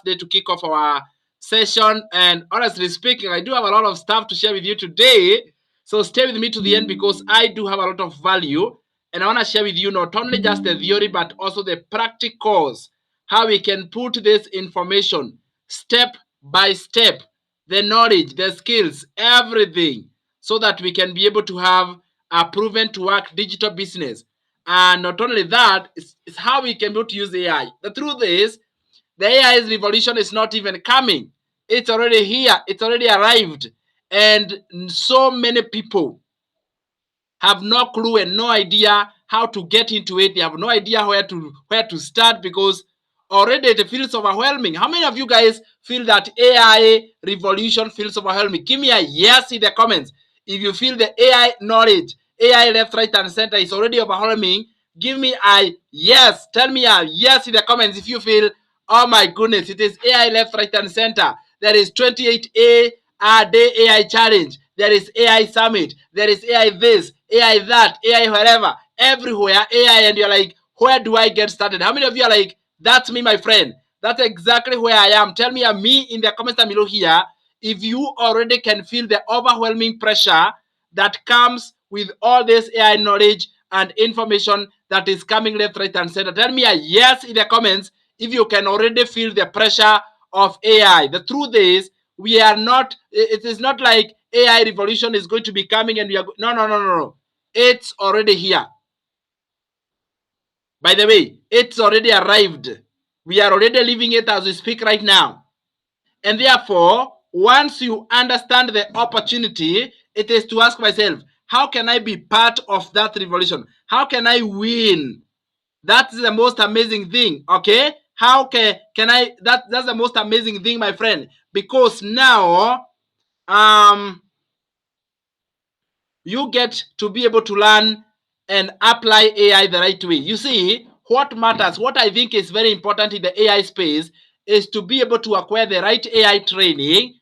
last day to kick off our session. And honestly speaking, I do have a lot of stuff to share with you today. So stay with me to the end because I do have a lot of value. And I want to share with you not only just the theory, but also the practicals, how we can put this information step by step, the knowledge, the skills, everything, so that we can be able to have a proven to work digital business. And not only that, it's how we can be able to use AI. The truth is, the AI's revolution is not even coming. It's already here. It's already arrived. And so many people have no clue and no idea how to get into it. They have no idea where to start because already it feels overwhelming. How many of you guys feel that AI revolution feels overwhelming? Give me a yes in the comments. If you feel the AI knowledge, AI left, right, and center is already overwhelming, give me a yes. Tell me a yes in the comments if you feel, oh my goodness, it is AI left, right, and center. There is 28A day AI challenge. There is AI summit. There is AI this, AI that, AI wherever, everywhere AI, and you're like, where do I get started? How many of you are like, that's me, my friend? That's exactly where I am. Tell me a me in the comments down below here if you already can feel the overwhelming pressure that comes with all this AI knowledge and information that is coming left, right, and center. Tell me a yes in the comments if you can already feel the pressure of AI. The truth is, we are not, it is not like AI revolution is going to be coming and we are, no. It's already here. By the way, it's already arrived. We are already living it as we speak right now. And therefore, once you understand the opportunity, it is to ask myself, how can I be part of that revolution? How can I win? That's the most amazing thing, okay? How can I, that's the most amazing thing, my friend, because now you get to be able to learn and apply AI the right way. You see, what matters, what I think is very important in the AI space is to be able to acquire the right AI training.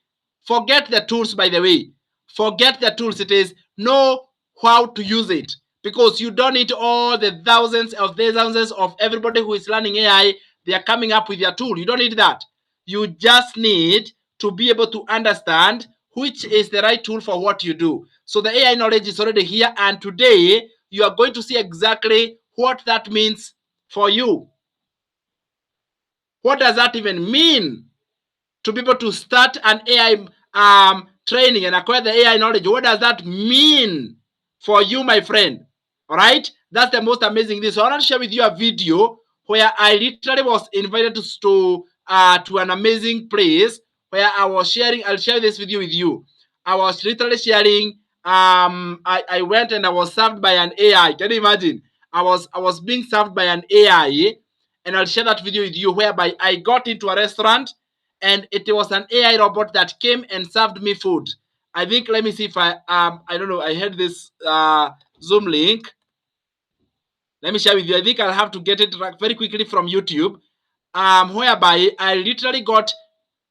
Forget the tools, by the way. Forget the tools. It is know how to use it because you don't need all the thousands of everybody who is learning AI. They are coming up with their tool. You don't need that. You just need to be able to understand which is the right tool for what you do. So the AI knowledge is already here, and today you are going to see exactly what that means for you. What does that even mean to be able to start an AI training and acquire the AI knowledge? What does that mean for you, my friend? All right, that's the most amazing thing. So I want to share with you a video where I literally was invited to an amazing place where I was sharing. I'll share this video with you. I was literally sharing. I went and I was served by an AI. Can you imagine? I was being served by an AI, and I'll share that video with you. Whereby I got into a restaurant, and it was an AI robot that came and served me food. I think. Let me see if I don't know. I had this Zoom link. Let me share with you. I think I'll have to get it very quickly from YouTube. Whereby I literally got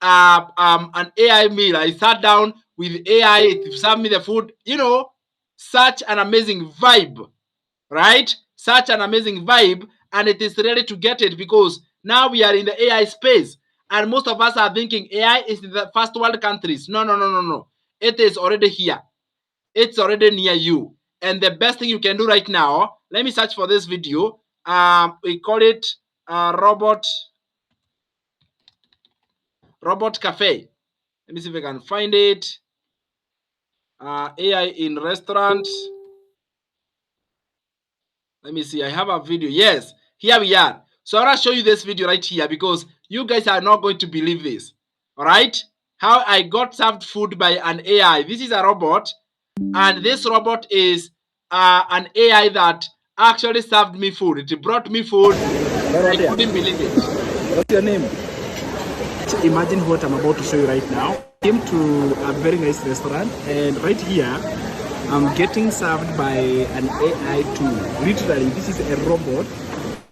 an AI meal. I sat down with AI, it served me the food. You know, such an amazing vibe, right? Such an amazing vibe, and it is ready to get it because now we are in the AI space, and most of us are thinking AI is in the first world countries. No. It is already here. It's already near you. And the best thing you can do right now, let me search for this video. We call it robot cafe. Let me see if I can find it. AI in restaurant. Let me see. I have a video. Yes, here we are. So I want to show you this video right here because you guys are not going to believe this. All right, how I got served food by an AI. This is a robot, and this robot is an AI that actually served me food. It brought me food. I couldn't believe it. What's your name? Imagine what I'm about to show you right now. I came to a very nice restaurant, and right here I'm getting served by an AI tool. Literally, this is a robot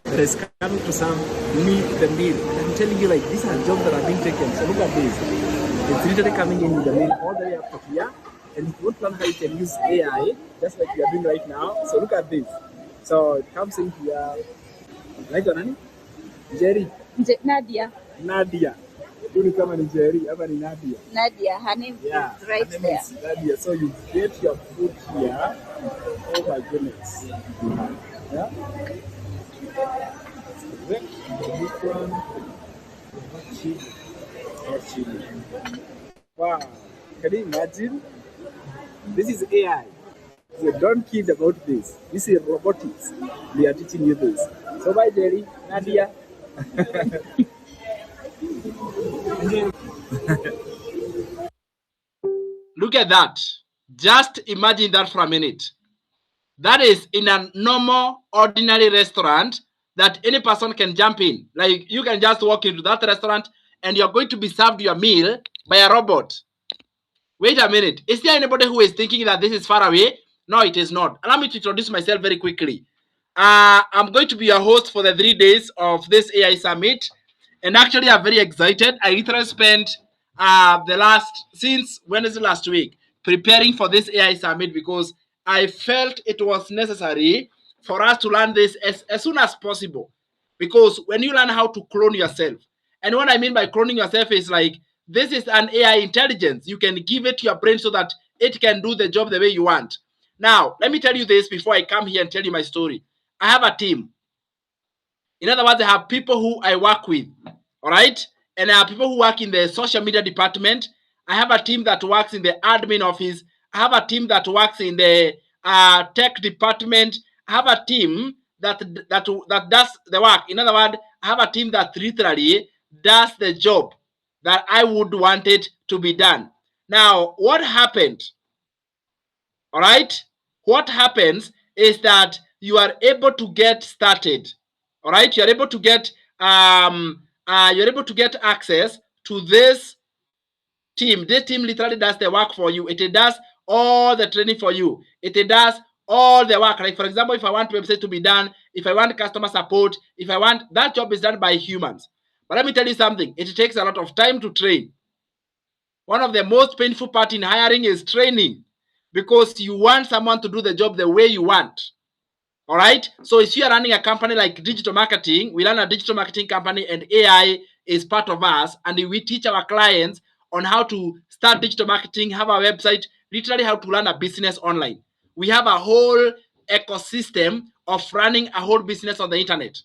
that is coming to serve me the meal. I'm telling you, like, these are jobs that are being taken. So look at this. It's literally coming in with the meal all the way up to here. And if you want to learn how you can use AI, just like we are doing right now. So look at this. So it comes in here. Like your name? Jerry. Nadia. Nadia. Huyu kama ni Jerry ama ni Nadia? Nadia, her name Yeah, is right her name there. is Nadia. So you get your food here. Oh my goodness. Yeah. Then this one, chili. Not chili. Wow. Can you imagine? This is AI. So don't kid about this. This is robotics. They are teaching you this. So bye, Jerry, Nadia. Look at that. Just imagine that for a minute. That is in a normal, ordinary restaurant that any person can jump in. Like you can just walk into that restaurant and you're going to be served your meal by a robot. Wait a minute. Is there anybody who is thinking that this is far away? No, it is not. Allow me to introduce myself very quickly. I'm going to be your host for the 3 days of this AI summit. And actually, I'm very excited. I literally spent since Wednesday last week preparing for this AI summit because I felt it was necessary for us to learn this as soon as possible. Because when you learn how to clone yourself, and what I mean by cloning yourself is like this is an AI intelligence. You can give it to your brain so that it can do the job the way you want. Now, let me tell you this before I come here and tell you my story. I have a team. In other words, I have people who I work with. All right. And I have people who work in the social media department. I have a team that works in the admin office. I have a team that works in the tech department. I have a team that does the work. In other words, I have a team that literally does the job that I would want it to be done. Now, what happened? All right. What happens is that you are able to get started. All right. You're able to get access to this team. This team literally does the work for you. It does all the training for you. It does all the work. Like for example, if I want website to be done, if I want customer support, if I want that job is done by humans. But let me tell you something. It takes a lot of time to train. One of the most painful part in hiring is training because you want someone to do the job the way you want. All right. So if you are running a company like digital marketing, we run a digital marketing company and AI is part of us. And we teach our clients on how to start digital marketing, have a website, literally how to run a business online. We have a whole ecosystem of running a whole business on the internet.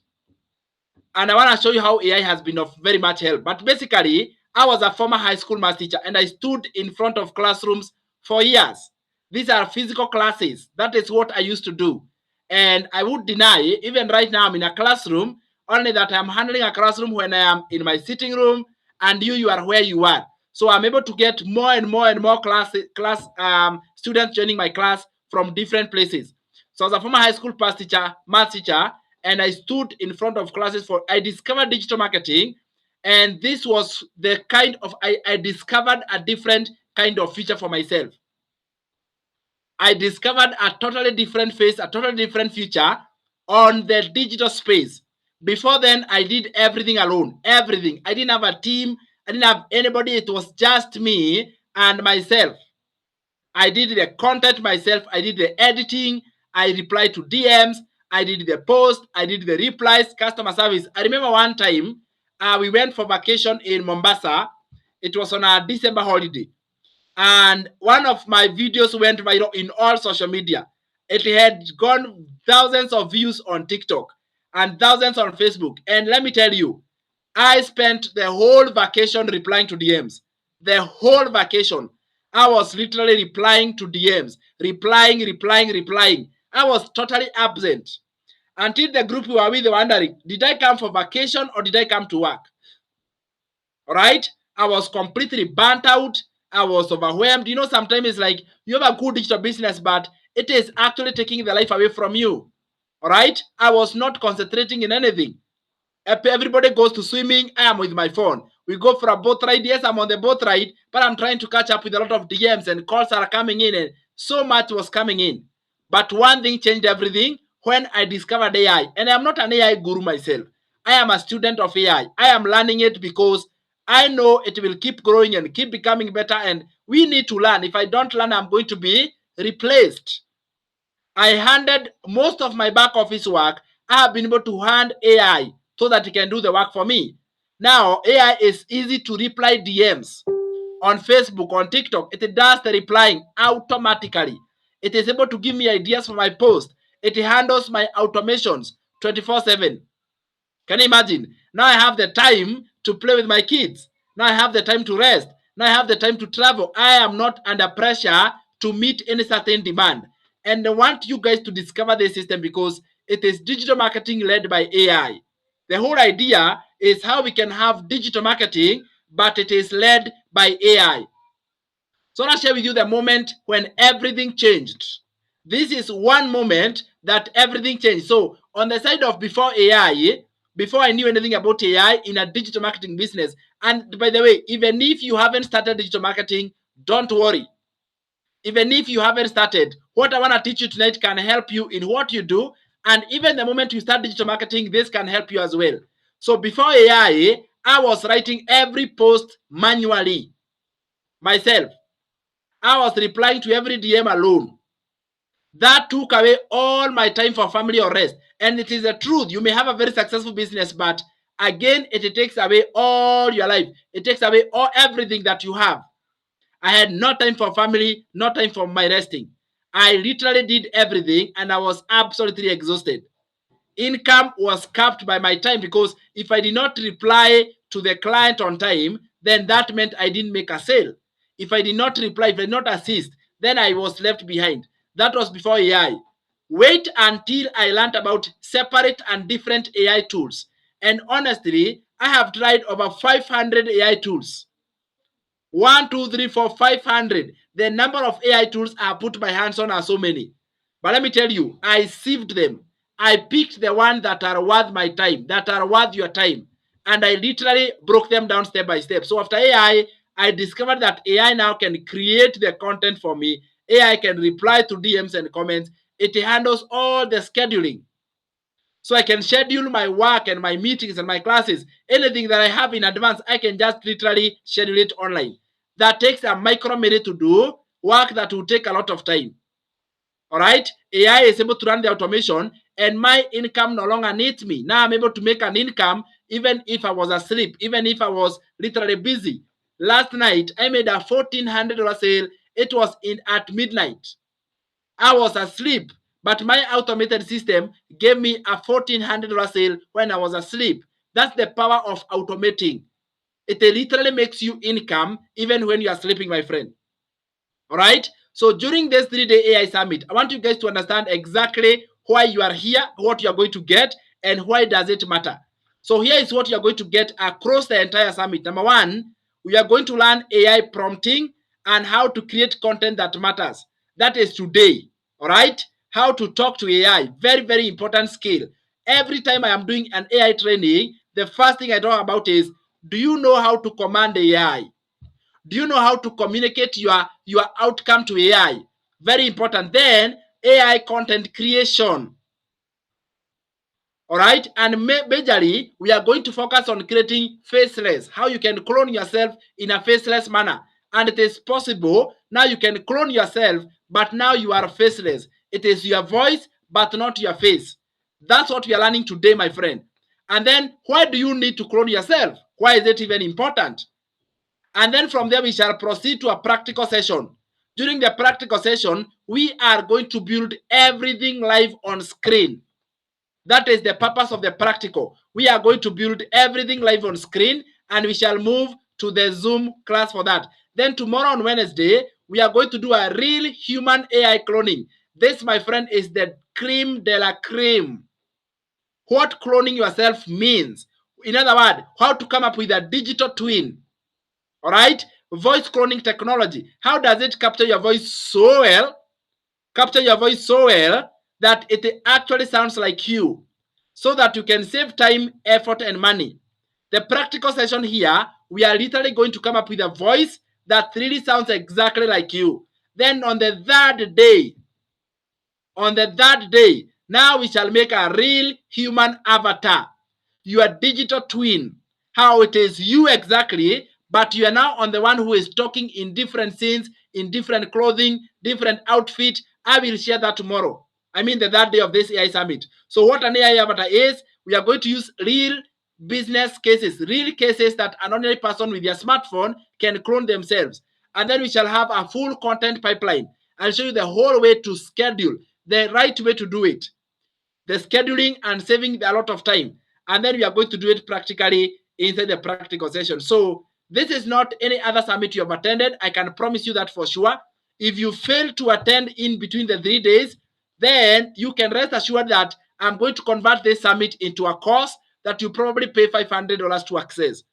And I want to show you how AI has been of very much help. But basically, I was a former high school math teacher and I stood in front of classrooms for years. These are physical classes. That is what I used to do. And I would deny, even right now, I'm in a classroom, only that I'm handling a classroom when I am in my sitting room and you are where you are. So I'm able to get more and more and more students joining my class from different places. So as a former high school math teacher, and I stood in front of classes I discovered digital marketing. And this was the kind of, I discovered a different kind of future for myself. I discovered a totally different face, a totally different future on the digital space. Before then, I did everything alone. Everything. I didn't have a team. I didn't have anybody. It was just me and myself. I did the content myself. I did the editing. I replied to DMs. I did the post. I did the replies, customer service. I remember one time we went for vacation in Mombasa. It was on a December holiday. And one of my videos went viral in all social media. It had gone thousands of views on TikTok and thousands on Facebook. And let me tell you, I spent the whole vacation replying to DMs. The whole vacation. I was literally replying to DMs, replying. I was totally absent until the group we were with were wondering, did I come for vacation or did I come to work? All right. I was completely burnt out. I was overwhelmed. You know, sometimes it's like you have a good digital business, but it is actually taking the life away from you. All right. I was not concentrating in anything. Everybody goes to swimming. I am with my phone. We go for a boat ride. Yes, I'm on the boat ride, but I'm trying to catch up with a lot of DMs and calls are coming in, and so much was coming in. But one thing changed everything when I discovered AI. And I'm not an AI guru myself. I am a student of AI. I am learning it because I know it will keep growing and keep becoming better. And we need to learn. If I don't learn, I'm going to be replaced. I handed most of my back office work. I have been able to hand AI so that it can do the work for me. Now, AI is easy to reply DMs on Facebook, on TikTok. It does the replying automatically. It is able to give me ideas for my post. It handles my automations 24/7. Can you imagine? Now I have the time to play with my kids. Now I have the time to rest. Now I have the time to travel. I am not under pressure to meet any certain demand. And I want you guys to discover this system because it is digital marketing led by AI. The whole idea is how we can have digital marketing, but it is led by AI. So I'll share with you the moment when everything changed. This is one moment that everything changed. So on the side of before AI, before I knew anything about AI in a digital marketing business, and by the way, even if you haven't started digital marketing, don't worry. Even if you haven't started, what I want to teach you tonight can help you in what you do. And even the moment you start digital marketing, this can help you as well. So before AI, I was writing every post manually myself. I was replying to every DM alone. That took away all my time for family or rest. And it is the truth. You may have a very successful business, but again, it takes away all your life. It takes away all everything that you have. I had no time for family, no time for my resting. I literally did everything and I was absolutely exhausted. Income was capped by my time because if I did not reply to the client on time, then that meant I didn't make a sale. If I did not reply, if I did not assist, then I was left behind. That was before AI. Wait until I learned about separate and different AI tools. And honestly, I have tried over 500 AI tools. 500. The number of AI tools I have put my hands on are so many. But let me tell you, I sieved them. I picked the ones that are worth my time, that are worth your time. And I literally broke them down step by step. So after AI, I discovered that AI now can create the content for me. AI can reply to DMs and comments. It handles all the scheduling. So I can schedule my work and my meetings and my classes. Anything that I have in advance, I can just literally schedule it online. That takes a micro minute to do work that will take a lot of time. All right. AI is able to run the automation and my income no longer needs me. Now I'm able to make an income even if I was asleep, even if I was literally busy. Last night, I made a $1,400 sale. It was in at midnight. I was asleep, but my automated system gave me a $1,400 sale when I was asleep. That's the power of automating. It literally makes you income even when you are sleeping, my friend. All right. So during this 3-day AI summit, I want you guys to understand exactly why you are here, what you are going to get, and why does it matter. So here is what you are going to get across the entire summit. Number one, we are going to learn AI prompting and how to create content that matters. That is today. All right. How to talk to AI. Very, very important skill. Every time I am doing an AI training, the first thing I talk about is, do you know how to command AI? Do you know how to communicate your outcome to AI? Very important. Then AI content creation. All right. And majorly, we are going to focus on creating faceless, how you can clone yourself in a faceless manner. And it is possible. Now you can clone yourself, but now you are faceless. It is your voice, but not your face. That's what we are learning today, my friend. And then why do you need to clone yourself? Why is it even important? And then from there, we shall proceed to a practical session. During the practical session, we are going to build everything live on screen. That is the purpose of the practical. We are going to build everything live on screen and we shall move to the Zoom class for that. Then tomorrow on Wednesday, we are going to do a real human AI cloning. This, my friend, is the cream de la cream. What cloning yourself means. In other words, how to come up with a digital twin. All right. Voice cloning technology. How does it capture your voice so well? Capture your voice so well that it actually sounds like you so that you can save time, effort, and money. The practical session here, we are literally going to come up with a voice that really sounds exactly like you. Then on the third day, now we shall make a real human avatar, your digital twin. How it is you exactly, but you are now on the one who is talking in different scenes, in different clothing, different outfit. I will share that tomorrow. I mean the third day of this AI summit. So what an AI avatar is, we are going to use real business cases, real cases that an ordinary person with their smartphone can clone themselves. And then we shall have a full content pipeline. I'll show you the whole way to schedule, the right way to do it, the scheduling and saving a lot of time. And then we are going to do it practically inside the practical session. So this is not any other summit you have attended. I can promise you that for sure. If you fail to attend in between the 3 days, then you can rest assured that I'm going to convert this summit into a course that you probably pay $500 to access.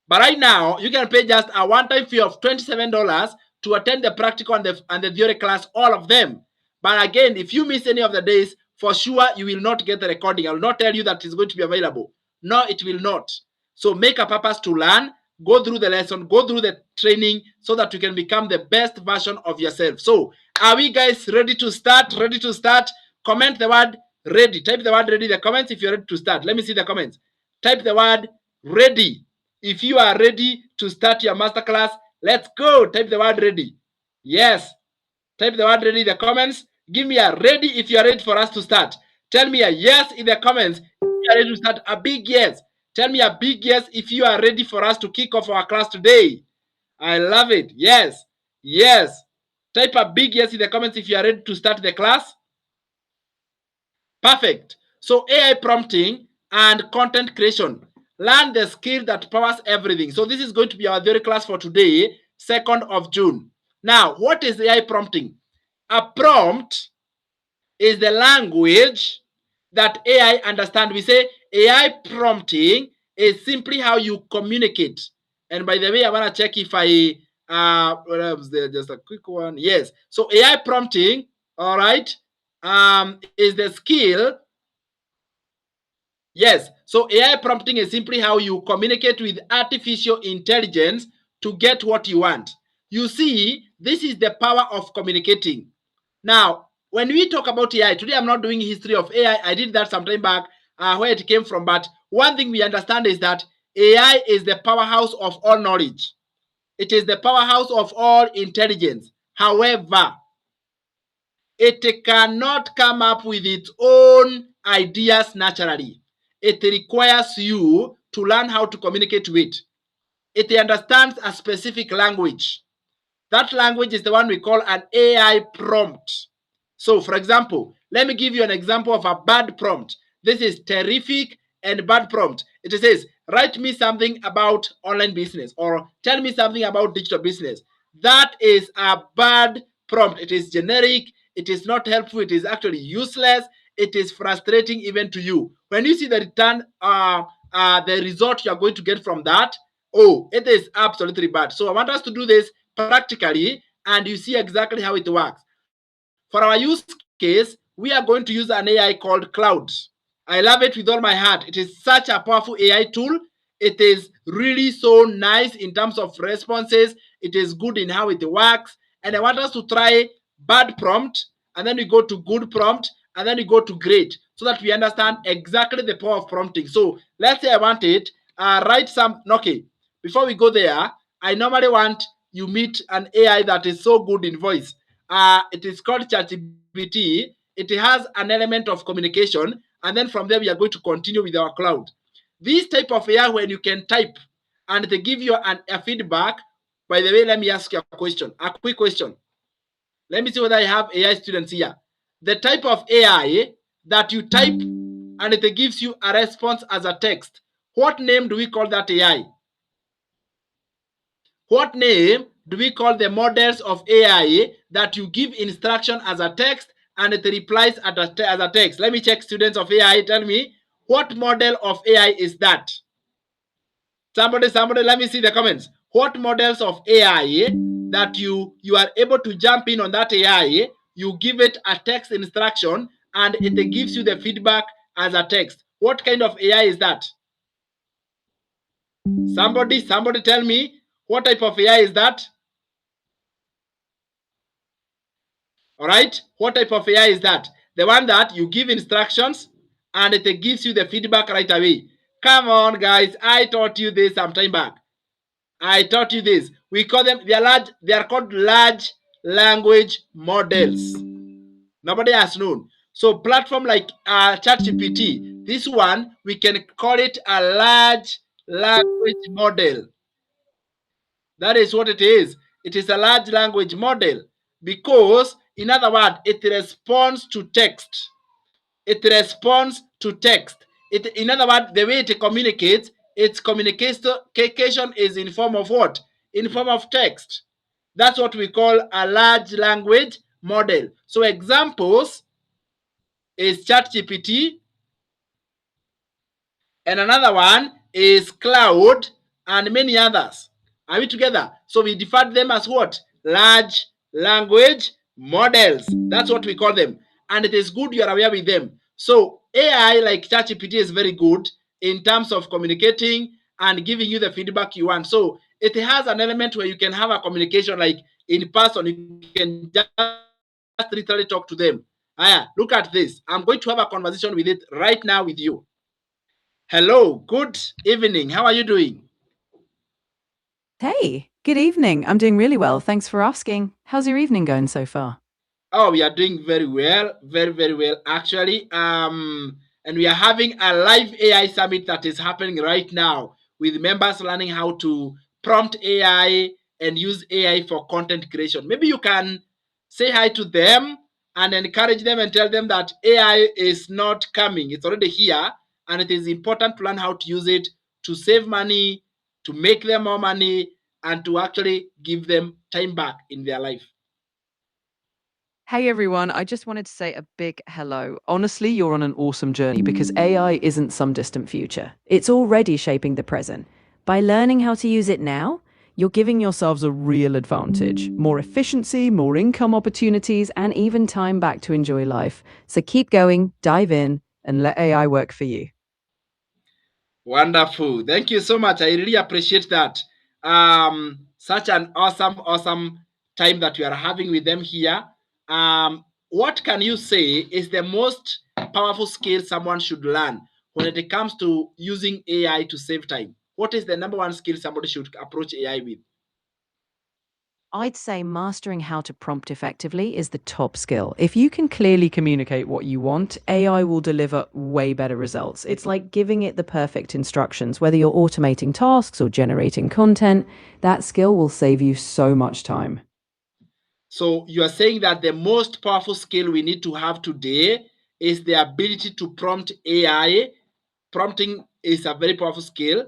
But right now, you can pay just a one-time fee of $27 to attend the practical and the theory class, all of them. But again, if you miss any of the days, for sure you will not get the recording. I will not tell you that it's going to be available. No, it will not. So make a purpose to learn, go through the lesson, go through the training so that you can become the best version of yourself. So are we guys ready to start? Ready to start? Comment the word ready. Type the word ready in the comments if you're ready to start. Let me see the comments. Type the word ready. If you are ready to start your masterclass, let's go. Type the word ready. Yes. Type the word ready in the comments. Give me a ready if you are ready for us to start. Tell me a yes in the comments if you are ready to start. A big yes. Tell me a big yes if you are ready for us to kick off our class today. I love it. Yes. Yes. Type a big yes in the comments if you are ready to start the class. Perfect. So AI prompting and content creation. Learn the skill that powers everything. So this is going to be our theory class for today, 2nd of June. Now, what is AI prompting? A prompt is the language that AI understands. We say AI prompting is simply how you communicate. And by the way, I want to check if what was there? Just a quick one. Yes. So AI prompting, all right, is the skill. Yes. So AI prompting is simply how you communicate with artificial intelligence to get what you want. You see, this is the power of communicating. Now, when we talk about AI, today I'm not doing history of AI. I did that some time back, where it came from. But one thing we understand is that AI is the powerhouse of all knowledge. It is the powerhouse of all intelligence. However, it cannot come up with its own ideas naturally. It requires you to learn how to communicate with. It understands a specific language. That language is the one we call an AI prompt. So, for example, let me give you an example of a bad prompt. This is terrific and bad prompt. It says, write me something about online business or tell me something about digital business. That is a bad prompt. It is generic. It is not helpful. It is actually useless. It is frustrating even to you. When you see the return, the result you are going to get from that, oh, it is absolutely bad. So I want us to do this practically and you see exactly how it works. For our use case, we are going to use an AI called Cloud. I love it with all my heart. It is such a powerful AI tool. It is really so nice in terms of responses. It is good in how it works. And I want us to try bad prompt, and then we go to good prompt, and then we go to great, so that we understand exactly the power of prompting. So let's say I want it, write some, okay, before we go there, I normally want you meet an AI that is so good in voice. It is called ChatGPT. It has an element of communication, and then from there we are going to continue with our cloud. This type of AI, when you can type and they give you a feedback. By the way, let me ask you a question, a quick question. Let me see whether I have AI students here. The type of AI that you type and it gives you a response as a text, what name do we call that AI? What name do we call the models of AI that you give instruction as a text and it replies as a text? Let me check, students of AI. Tell me, what model of AI is that? Somebody, let me see the comments. What models of AI that you are able to jump in on that AI, you give it a text instruction and it gives you the feedback as a text. What kind of AI is that? Somebody tell me, what type of AI is that? All right, what type of AI is that? The one that you give instructions and it gives you the feedback right away. Come on, guys, I taught you this some time back. I taught you this. We call them, they are called large language models. Nobody has known. So platform like ChatGPT, this one we can call it a large language model. That is what it is. It is a large language model because, in other words, it responds to text. It responds to text. In other words, the way it communicates, its communication is in form of what? In form of text. That's what we call a large language model. So examples is ChatGPT, and another one is cloud, and many others. Are we together? So we defined them as what? Large language models. That's what we call them. And it is good you are aware with them. So AI like ChatGPT is very good in terms of communicating and giving you the feedback you want. So it has an element where you can have a communication like in person. You can just literally talk to them. Look at this. I'm going to have a conversation with it right now with you. Hello, good evening. How are you doing? Hey, good evening. I'm doing really well. Thanks for asking. How's your evening going so far? Oh, we are doing very well, very well actually. And we are having a live AI summit that is happening right now with members learning how to prompt AI and use AI for content creation. Maybe you can say hi to them and encourage them and tell them that AI is not coming. It's already here, and it is important to learn how to use it to save money, to make them more money, and to actually give them time back in their life. Hey everyone, I just wanted to say a big hello. Honestly, you're on an awesome journey because AI isn't some distant future. It's already shaping the present. By learning how to use it now, you're giving yourselves a real advantage. More efficiency, more income opportunities, and even time back to enjoy life. So keep going, dive in, and let AI work for you. Wonderful. Thank you so much. I really appreciate that. Such an awesome time that we are having with them here. What can you say is the most powerful skill someone should learn when it comes to using AI to save time? What is the number one skill somebody should approach AI with? I'd say mastering how to prompt effectively is the top skill. If you can clearly communicate what you want, AI will deliver way better results. It's like giving it the perfect instructions, whether you're automating tasks or generating content. That skill will save you so much time. So you are saying that the most powerful skill we need to have today is the ability to prompt AI. Prompting is a very powerful skill.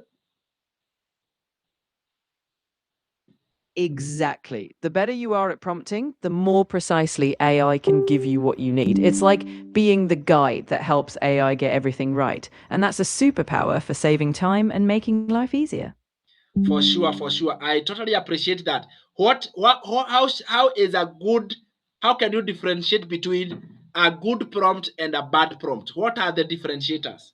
Exactly. The better you are at prompting, the more precisely AI can give you what you need. It's like being the guide that helps AI get everything right. And that's a superpower for saving time and making life easier. For sure, for sure. I totally appreciate that. How is a good, how can you differentiate between a good prompt and a bad prompt? What are the differentiators?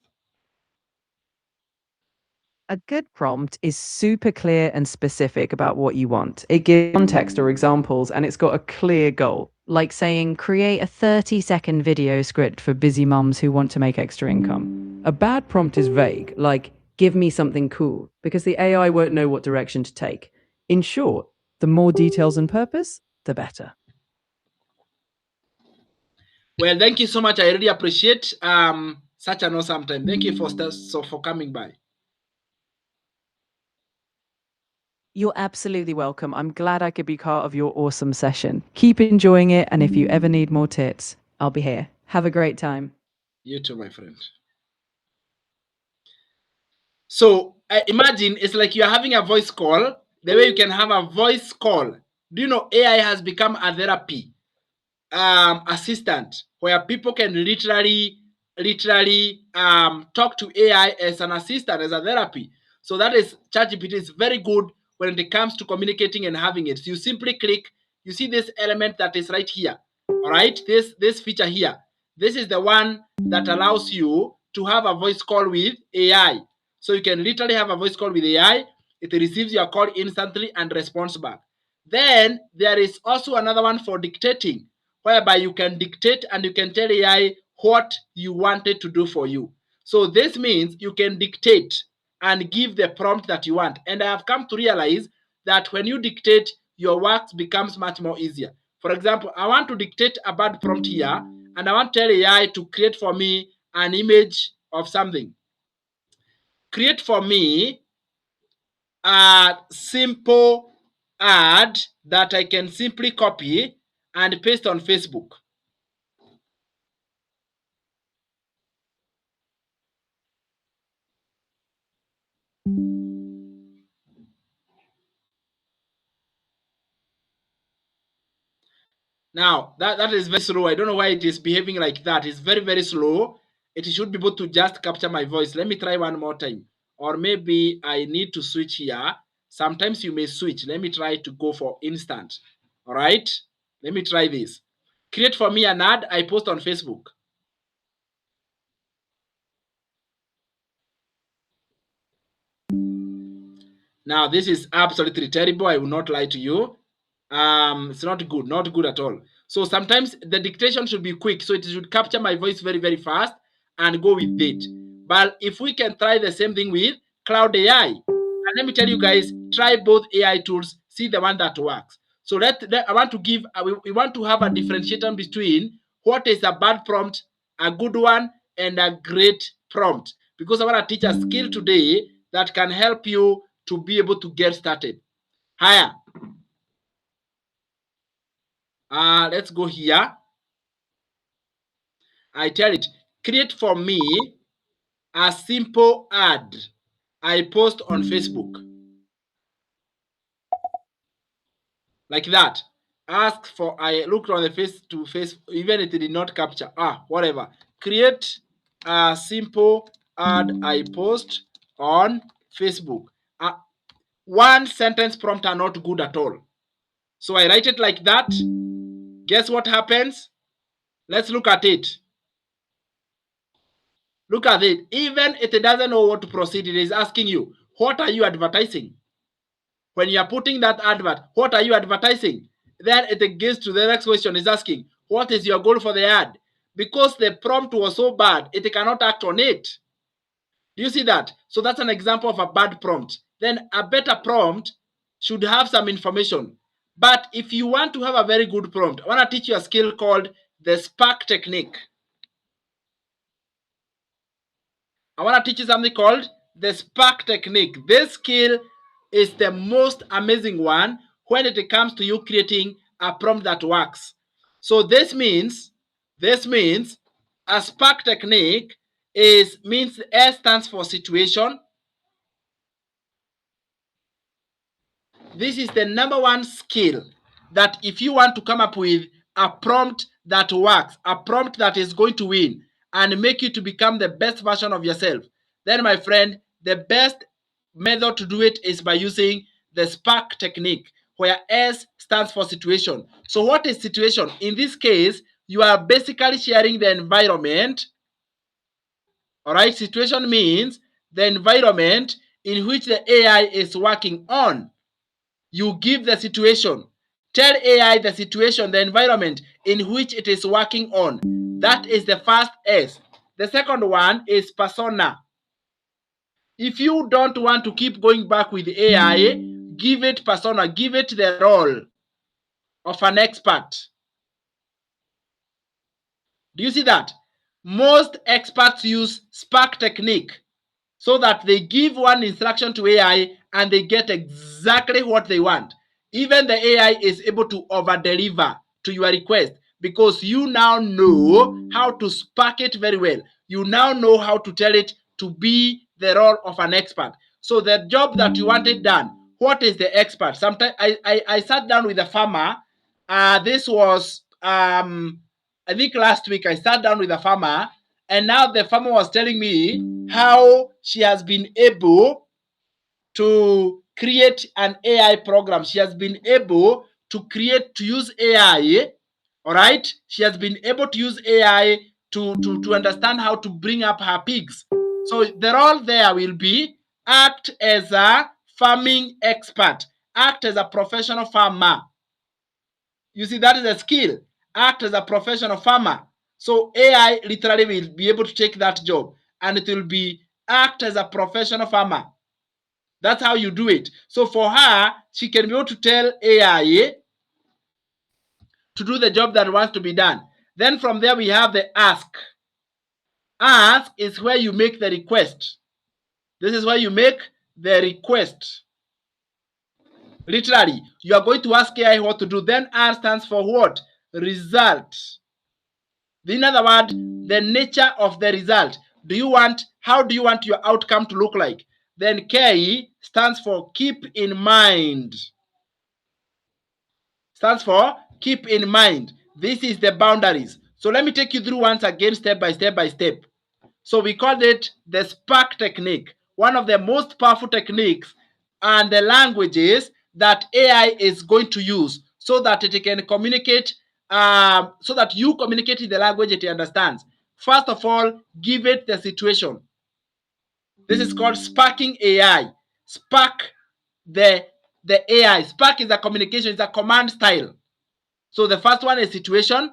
A good prompt is super clear and specific about what you want. It gives context or examples and it's got a clear goal, like saying, create a 30-second video script for busy mums who want to make extra income. A bad prompt is vague, like, give me something cool, because the AI won't know what direction to take. In short, the more details and purpose, the better. Well, thank you so much. I really appreciate such an awesome time. Thank you for coming by. You're absolutely welcome. I'm glad I could be part of your awesome session. Keep enjoying it, and if you ever need more tips, I'll be here. Have a great time. You too, my friend. So imagine it's like you're having a voice call. The way you can have a voice call. Do you know AI has become a therapy assistant where people can literally talk to AI as an assistant, as a therapy. So that is ChatGPT is very good when it comes to communicating and having it. So you simply click, you see this element that is right here. All right, this feature here. This is the one that allows you to have a voice call with AI. So you can literally have a voice call with AI. It receives your call instantly and responds back. Then there is also another one for dictating, whereby you can dictate and you can tell AI what you wanted to do for you. So this means you can dictate and give the prompt that you want. And I have come to realize that when you dictate, your work becomes much more easier. For example, I want to dictate a bad prompt here, and I want to tell AI to create for me an image of something. Create for me a simple ad that I can simply copy and paste on Facebook. Now, that is very slow. I don't know why it is behaving like that. It's very, very slow. It should be able to just capture my voice. Let me try one more time. Or maybe I need to switch here. Sometimes you may switch. Let me try to go for instant. All right. Let me try this. Create for me an ad I post on Facebook. Now, this is absolutely terrible. I will not lie to you. It's not good, not good at all. So sometimes the dictation should be quick, so it should capture my voice very, very fast and go with it. But if we can try the same thing with Cloud AI, and let me tell you guys, try both AI tools, see the one that works. So I want to give, we want to have a differentiation between what is a bad prompt, a good one, and a great prompt. Because I want to teach a skill today that can help you to be able to get started. Higher. Let's go here. I tell it, create for me a simple ad I post on Facebook. Like that. Ask for, I looked on the face to face, even if it did not capture. Whatever. Create a simple ad I post on Facebook. One sentence prompt are not good at all. So I write it like that. Guess what happens? Let's look at it. Look at it. Even if it doesn't know what to proceed, it is asking you, what are you advertising? When you are putting that advert, what are you advertising? Then it gives to the next question, is asking, what is your goal for the ad? Because the prompt was so bad, it cannot act on it. Do you see that? So that's an example of a bad prompt. Then a better prompt should have some information. But if you want to have a very good prompt, I want to teach you a skill called the spark technique. I want to teach you something called the spark technique. This skill is the most amazing one when it comes to you creating a prompt that works. So this means a spark technique means S stands for situation. This is the number one skill that if you want to come up with a prompt that works, a prompt that is going to win and make you to become the best version of yourself, then my friend, the best method to do it is by using the spark technique, where S stands for situation. So what is situation? In this case, you are basically sharing the environment. All right, situation means the environment in which the AI is working on. You give the situation. Tell AI the situation, the environment in which it is working on. That is the first S. The second one is persona. If you don't want to keep going back with AI, give it persona, give it the role of an expert. Do you see that? Most experts use spark technique so that they give one instruction to AI and they get exactly what they want. Even the AI is able to over deliver to your request because you now know how to spark it very well. You now know how to tell it to be the role of an expert. So the job that you wanted done, what is the expert? Sometimes I sat down with a farmer. This was I think last week I sat down with a farmer, and now the farmer was telling me how she has been able to create an AI program. She has been able to use AI. All right. She has been able to use AI to understand how to bring up her pigs. So the role there will be act as a farming expert, act as a professional farmer. You see, that is a skill. Act as a professional farmer. So AI literally will be able to take that job and it will be act as a professional farmer. That's how you do it. So for her, she can be able to tell AI to do the job that wants to be done. Then from there we have the ask. Ask is where you make the request. This is where you make the request. Literally, you are going to ask AI what to do. Then R stands for what? Result. In other words, the nature of the result. How do you want your outcome to look like? Then K stands for keep in mind. Stands for keep in mind. This is the boundaries. So let me take you through once again, step by step by step. So we called it the spark technique, one of the most powerful techniques and the languages that AI is going to use so that it can communicate, so that you communicate in the language it understands. First of all, give it the situation. This is called sparking AI. Spark the AI. Spark is a communication, it's a command style. So the first one is situation.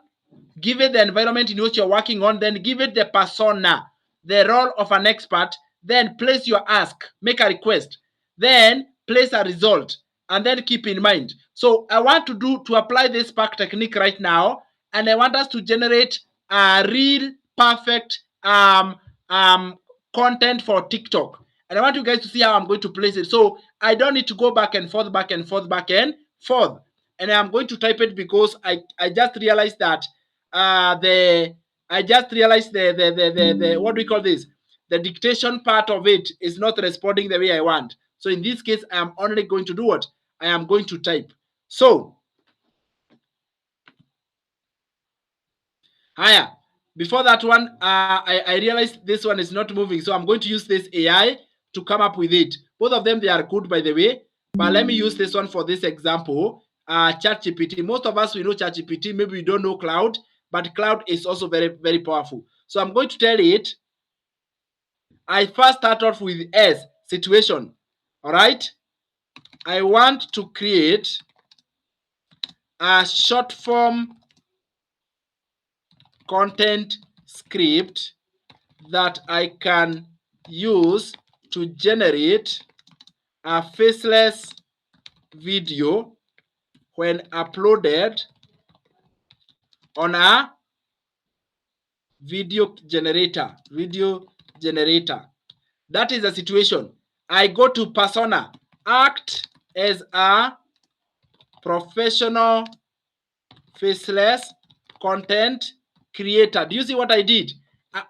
Give it the environment in which you're working on, then give it the persona, the role of an expert, then place your ask, make a request, then place a result, and then keep in mind. So I want to apply this spark technique right now, and I want us to generate a real perfect content for TikTok. And I want you guys to see how I'm going to place it. So I don't need to go back and forth, back and forth, back and forth. And I'm going to type it because I just realized that the what do we call this? The dictation part of it is not responding the way I want. So in this case, I am only going to do what? I am going to type. So, higher. Before that one, I realized this one is not moving. So I'm going to use this AI to come up with it. Both of them, they are good, by the way. But let me use this one for this example. ChatGPT. Most of us, we know ChatGPT. Maybe we don't know Cloud. But Cloud is also very, very powerful. So I'm going to tell it, I first start off with S, situation. All right. I want to create a short form content script that I can use to generate a faceless video when uploaded on a video generator. That is the situation. I go to persona, act as a professional faceless content creator. Do you see what I did?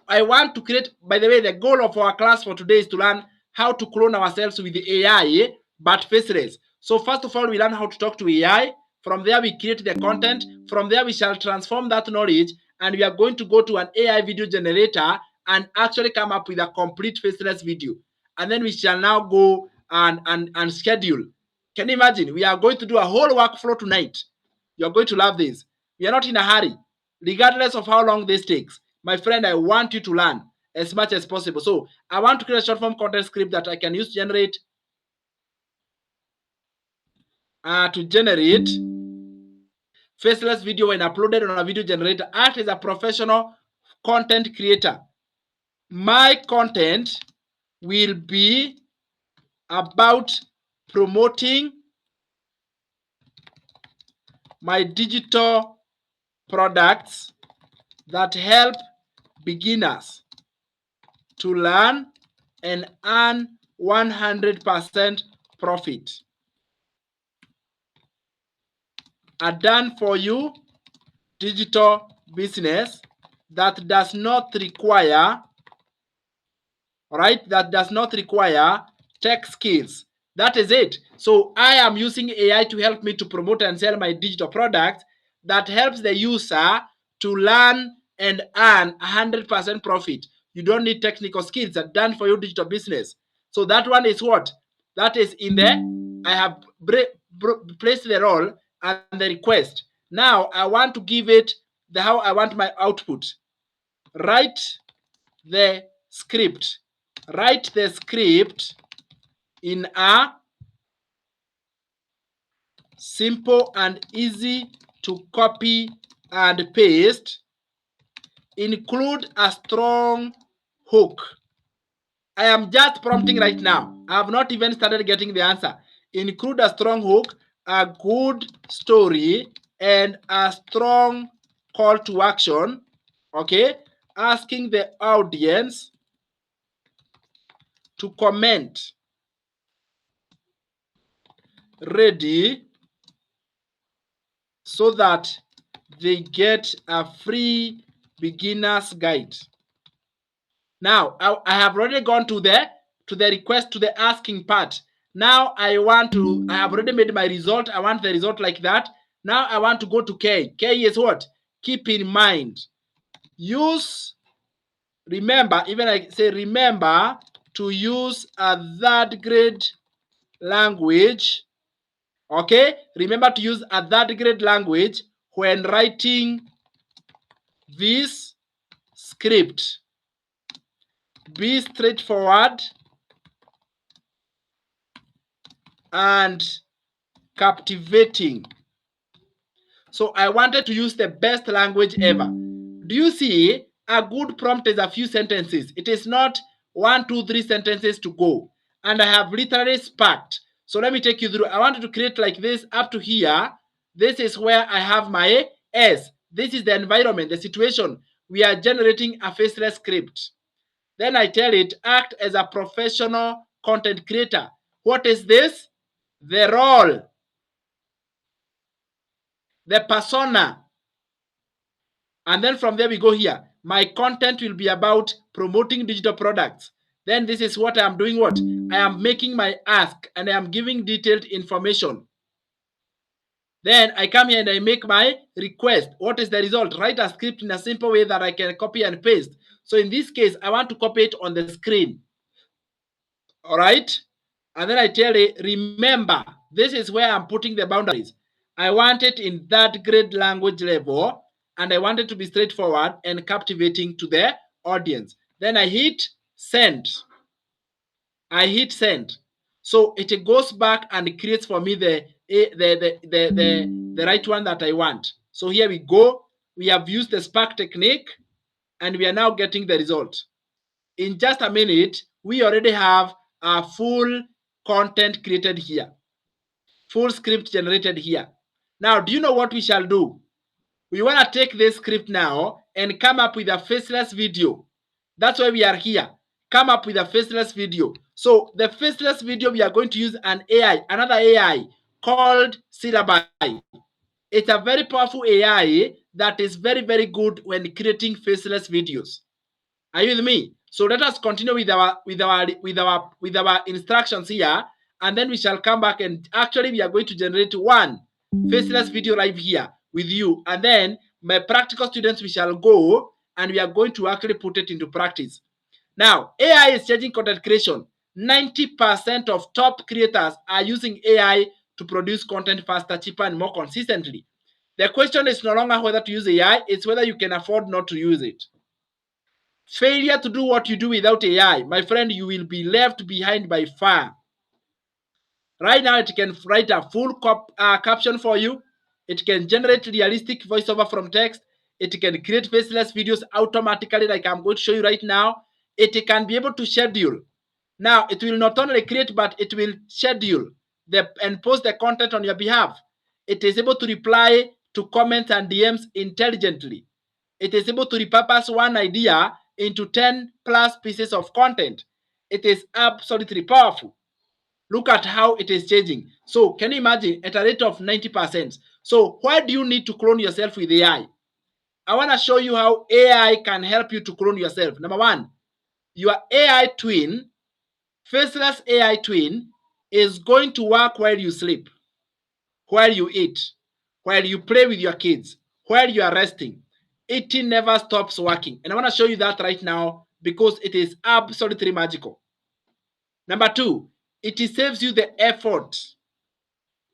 I want to create, by the way, the goal of our class for today is to learn how to clone ourselves with the AI, but faceless. So first of all, we learn how to talk to AI. From there, we create the content. From there, we shall transform that knowledge, and we are going to go to an AI video generator and actually come up with a complete faceless video. And then we shall now go and schedule. Can you imagine? We are going to do a whole workflow tonight. You're going to love this. We are not in a hurry, regardless of how long this takes. My friend, I want you to learn as much as possible. So I want to create a short form content script that I can use to generate faceless video when uploaded on a video generator. Act as a professional content creator. My content will be about promoting my digital products that help beginners to learn and earn 100% profit. A done for you digital business that does not require, tech skills. That is it. So I am using AI to help me to promote and sell my digital product that helps the user to learn and earn 100% profit. You don't need technical skills. That done for you digital business. So that one is what? That is in there. I have placed the role and the request. Now I want to give it how I want my output. Write the script. Write the script in a simple and easy to copy and paste. Include a strong hook. I am just prompting right now. I have not even started getting the answer. Include a strong hook, a good story, and a strong call to action, okay, asking the audience to comment ready so that they get a free beginner's guide. Now, I have already gone to the request, to the asking part. Now I have already made my result. I want the result like that. Now I want to go to K. K is what? Keep in mind. Remember to use a third grade language. Okay? Remember to use a third grade language when writing this script. Be straightforward and captivating. So I wanted to use the best language ever. Do you see? A good prompt is a few sentences. It is not 1, 2, 3 sentences to go. And I have literally sparked. So let me take you through. I wanted to create like this up to here. This is where I have my S. This is the environment, the situation. We are generating a faceless script. Then I tell it, act as a professional content creator. What is this? The role, the persona. And then from there we go here. My content will be about promoting digital products. Then this is what I am doing. What? I am making my ask and I am giving detailed information. Then I come here and I make my request. What is the result? Write a script in a simple way that I can copy and paste. So in this case, I want to copy it on the screen. All right. And then I tell it, remember, this is where I'm putting the boundaries. I want it in that grade language level, and I want it to be straightforward and captivating to the audience. Then I hit send. So it goes back and creates for me the right one that I want. So here we go. We have used the Spark technique, and we are now getting the result. In just a minute, we already have a full content created here, full script generated here. Now, do you know what we shall do? We want to take this script now and come up with a faceless video. That's why we are here. Come up with a faceless video. So the faceless video, we are going to use another AI called Syllabi. It's a very powerful AI that is very, very good when creating faceless videos. Are you with me? So let us continue with our instructions here, and then we shall come back and actually we are going to generate one faceless video live here with you, and then my practical students, we shall go and we are going to actually put it into practice. Now, AI is changing content creation. 90% of top creators are using AI to produce content faster, cheaper, and more consistently. The question is no longer whether to use AI, it's whether you can afford not to use it. Failure to do what you do without AI, my friend, you will be left behind by far. Right now, it can write a full caption for you. It can generate realistic voiceover from text. It can create faceless videos automatically, like I'm going to show you right now. It can be able to schedule. Now, it will not only create, but it will schedule and post the content on your behalf. It is able to reply to comments and DMs intelligently. It is able to repurpose one idea into 10 plus pieces of content. It is absolutely powerful. Look at how it is changing. So can you imagine at a rate of 90%? So why do you need to clone yourself with AI? I want to show you how AI can help you to clone yourself. Number one, your AI twin, faceless AI twin, is going to work while you sleep, while you eat, while you play with your kids, while you are resting. It never stops working. And I want to show you that right now because it is absolutely magical. Number two, it saves you the effort.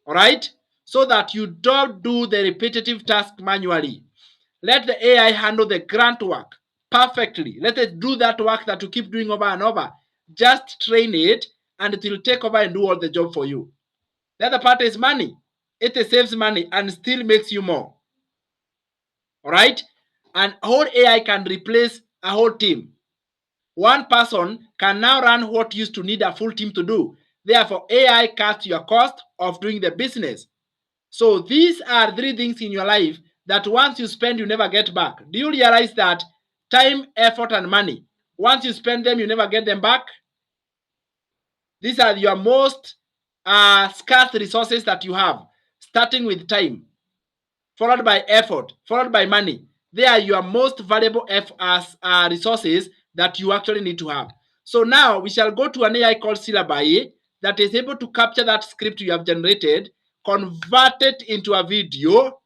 All right? So that you don't do the repetitive task manually. Let the AI handle the grunt work perfectly. Let it do that work that you keep doing over and over. Just train it and it will take over and do all the job for you. The other part is money. It saves money and still makes you more. All right? And whole AI can replace a whole team. One person can now run what used to need a full team to do. Therefore, AI cuts your cost of doing the business. So these are three things in your life that once you spend, you never get back. Do you realize that time, effort, and money, once you spend them, you never get them back? These are your most scarce resources that you have, starting with time, followed by effort, followed by money. They are your most valuable resources that you actually need to have. So now we shall go to an AI called Syllabi that is able to capture that script you have generated, convert it into a video,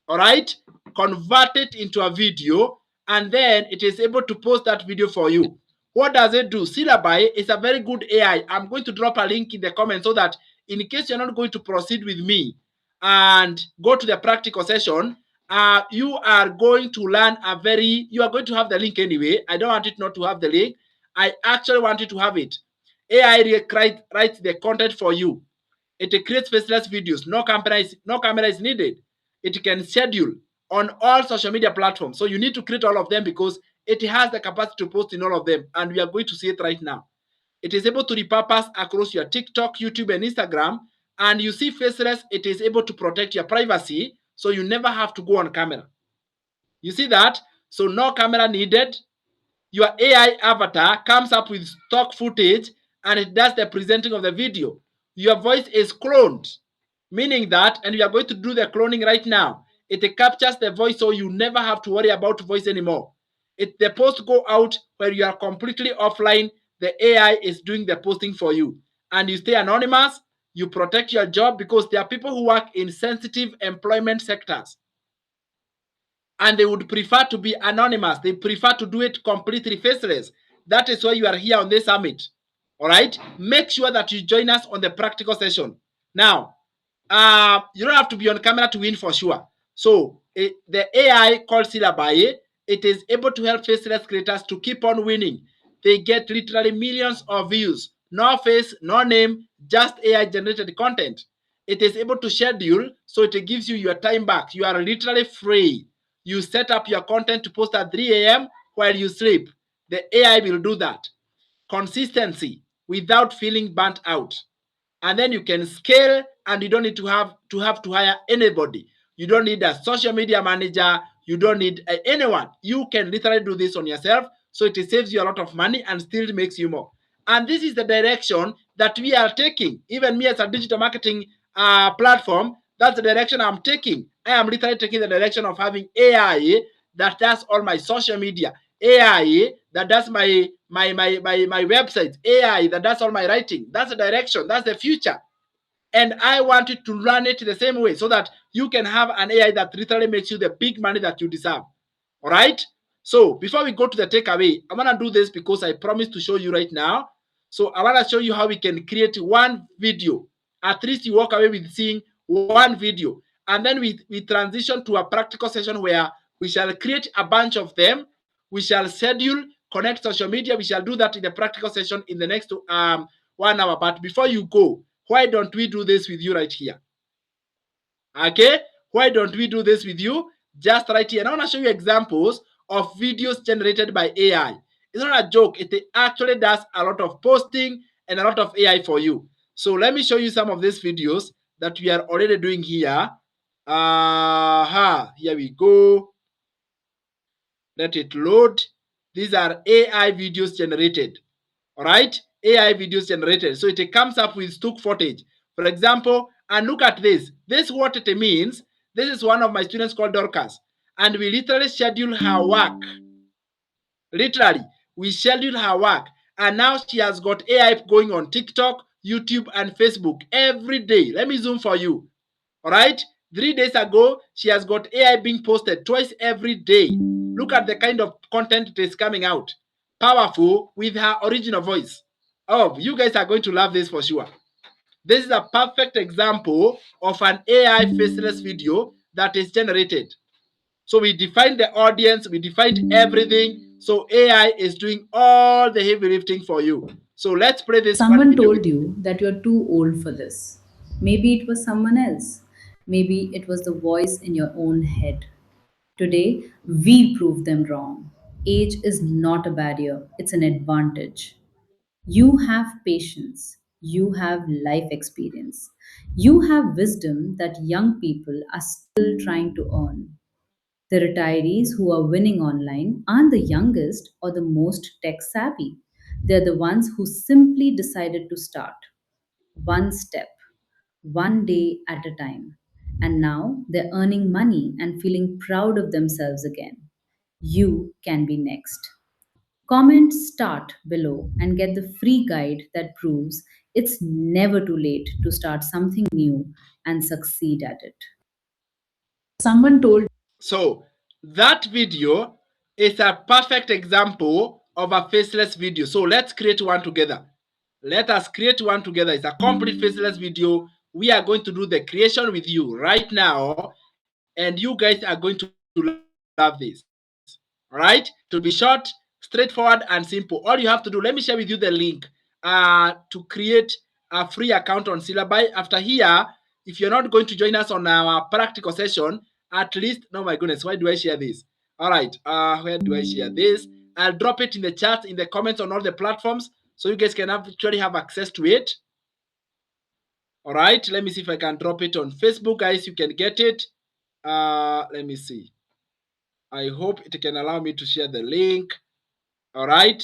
all right? Convert it into a video, and then it is able to post that video for you. What does it do? Syllabi is a very good AI. I'm going to drop a link in the comments so that in case you're not going to proceed with me and go to the practical session, you are going to learn you are going to have the link anyway. I don't want it not to have the link. I actually want you to have it. AI writes the content for you. It creates faceless videos. No camera is needed. It can schedule on all social media platforms. So you need to create all of them because it has the capacity to post in all of them. And we are going to see it right now. It is able to repurpose across your TikTok, YouTube, and Instagram. And you see Faceless, it is able to protect your privacy, so you never have to go on camera. You see that? So no camera needed. Your AI avatar comes up with stock footage and it does the presenting of the video. Your voice is cloned, meaning that, and we are going to do the cloning right now. It captures the voice so you never have to worry about voice anymore. The post go out where you are completely offline. The AI is doing the posting for you. And you stay anonymous, you protect your job because there are people who work in sensitive employment sectors and they would prefer to be anonymous. They prefer to do it completely faceless. That is why you are here on this summit. All right. Make sure that you join us on the practical session. Now, you don't have to be on camera to win for sure. So the AI called Syllabi, it is able to help faceless creators to keep on winning. They get literally millions of views. No face, no name, just AI generated content. It is able to schedule, so it gives you your time back. You are literally free. You set up your content to post at 3 a.m. while you sleep. The AI will do that. Consistency without feeling burnt out. And then you can scale and you don't need to hire anybody. You don't need a social media manager. You don't need anyone. You can literally do this on yourself. So it saves you a lot of money and still makes you more. And this is the direction that we are taking. Even me as a digital marketing platform, that's the direction I'm taking. I am literally taking the direction of having AI that does all my social media, AI that does my websites, AI that does all my writing. That's the direction. That's the future. And I want you to run it the same way so that you can have an AI that literally makes you the big money that you deserve. All right. So before we go to the takeaway, I want to do this because I promised to show you right now. So I want to show you how we can create one video. At least you walk away with seeing one video. And then we transition to a practical session where we shall create a bunch of them. We shall schedule, connect social media. We shall do that in the practical session in the next 1 hour. But before you go, why don't we do this with you right here? Okay, why don't we do this with you just right here? And I want to show you examples of videos generated by AI. It's not a joke. It actually does a lot of posting and a lot of AI for you. So let me show you some of these videos that we are already doing here. Here we go. Let it load. These are AI videos generated. All right, AI videos generated. So it comes up with stock footage. For example, and look at this. This what it means. This is one of my students called Dorcas. And we literally schedule her work. Literally, we schedule her work. And now she has got AI going on TikTok, YouTube, and Facebook every day. Let me zoom for you. All right. 3 days ago, she has got AI being posted twice every day. Look at the kind of content that is coming out. Powerful with her original voice. Oh, you guys are going to love this for sure. This is a perfect example of an AI faceless video that is generated. So we defined the audience, we defined everything. So AI is doing all the heavy lifting for you. So let's play this one Someone video. told you that you're too old for this. Maybe it was someone else. Maybe it was the voice in your own head. Today, we prove them wrong. Age is not a barrier, it's an advantage. You have patience, you have life experience, you have wisdom that young people are still trying to earn. The retirees who are winning online aren't the youngest or the most tech savvy. They're the ones who simply decided to start one step, one day at a time. And now they're earning money and feeling proud of themselves again. You can be next. Comment start below and get the free guide that proves it's never too late to start something new and succeed at it. Someone told So that video is a perfect example of a faceless video. So let's create one together. Let us create one together. It's a complete faceless video. We are going to do the creation with you right now, and you guys are going to love this. All right? It will be short, straightforward, and simple. All you have to do, let me share with you the link to create a free account on Syllabi. After here, if you're not going to join us on our practical session, at least, no, my goodness, why do I share this? All right, where do I share this? I'll drop it in the chat, in the comments on all the platforms, so you guys can actually have access to it. All right, let me see if I can drop it on Facebook, guys. You can get it. Let me see. I hope it can allow me to share the link. All right.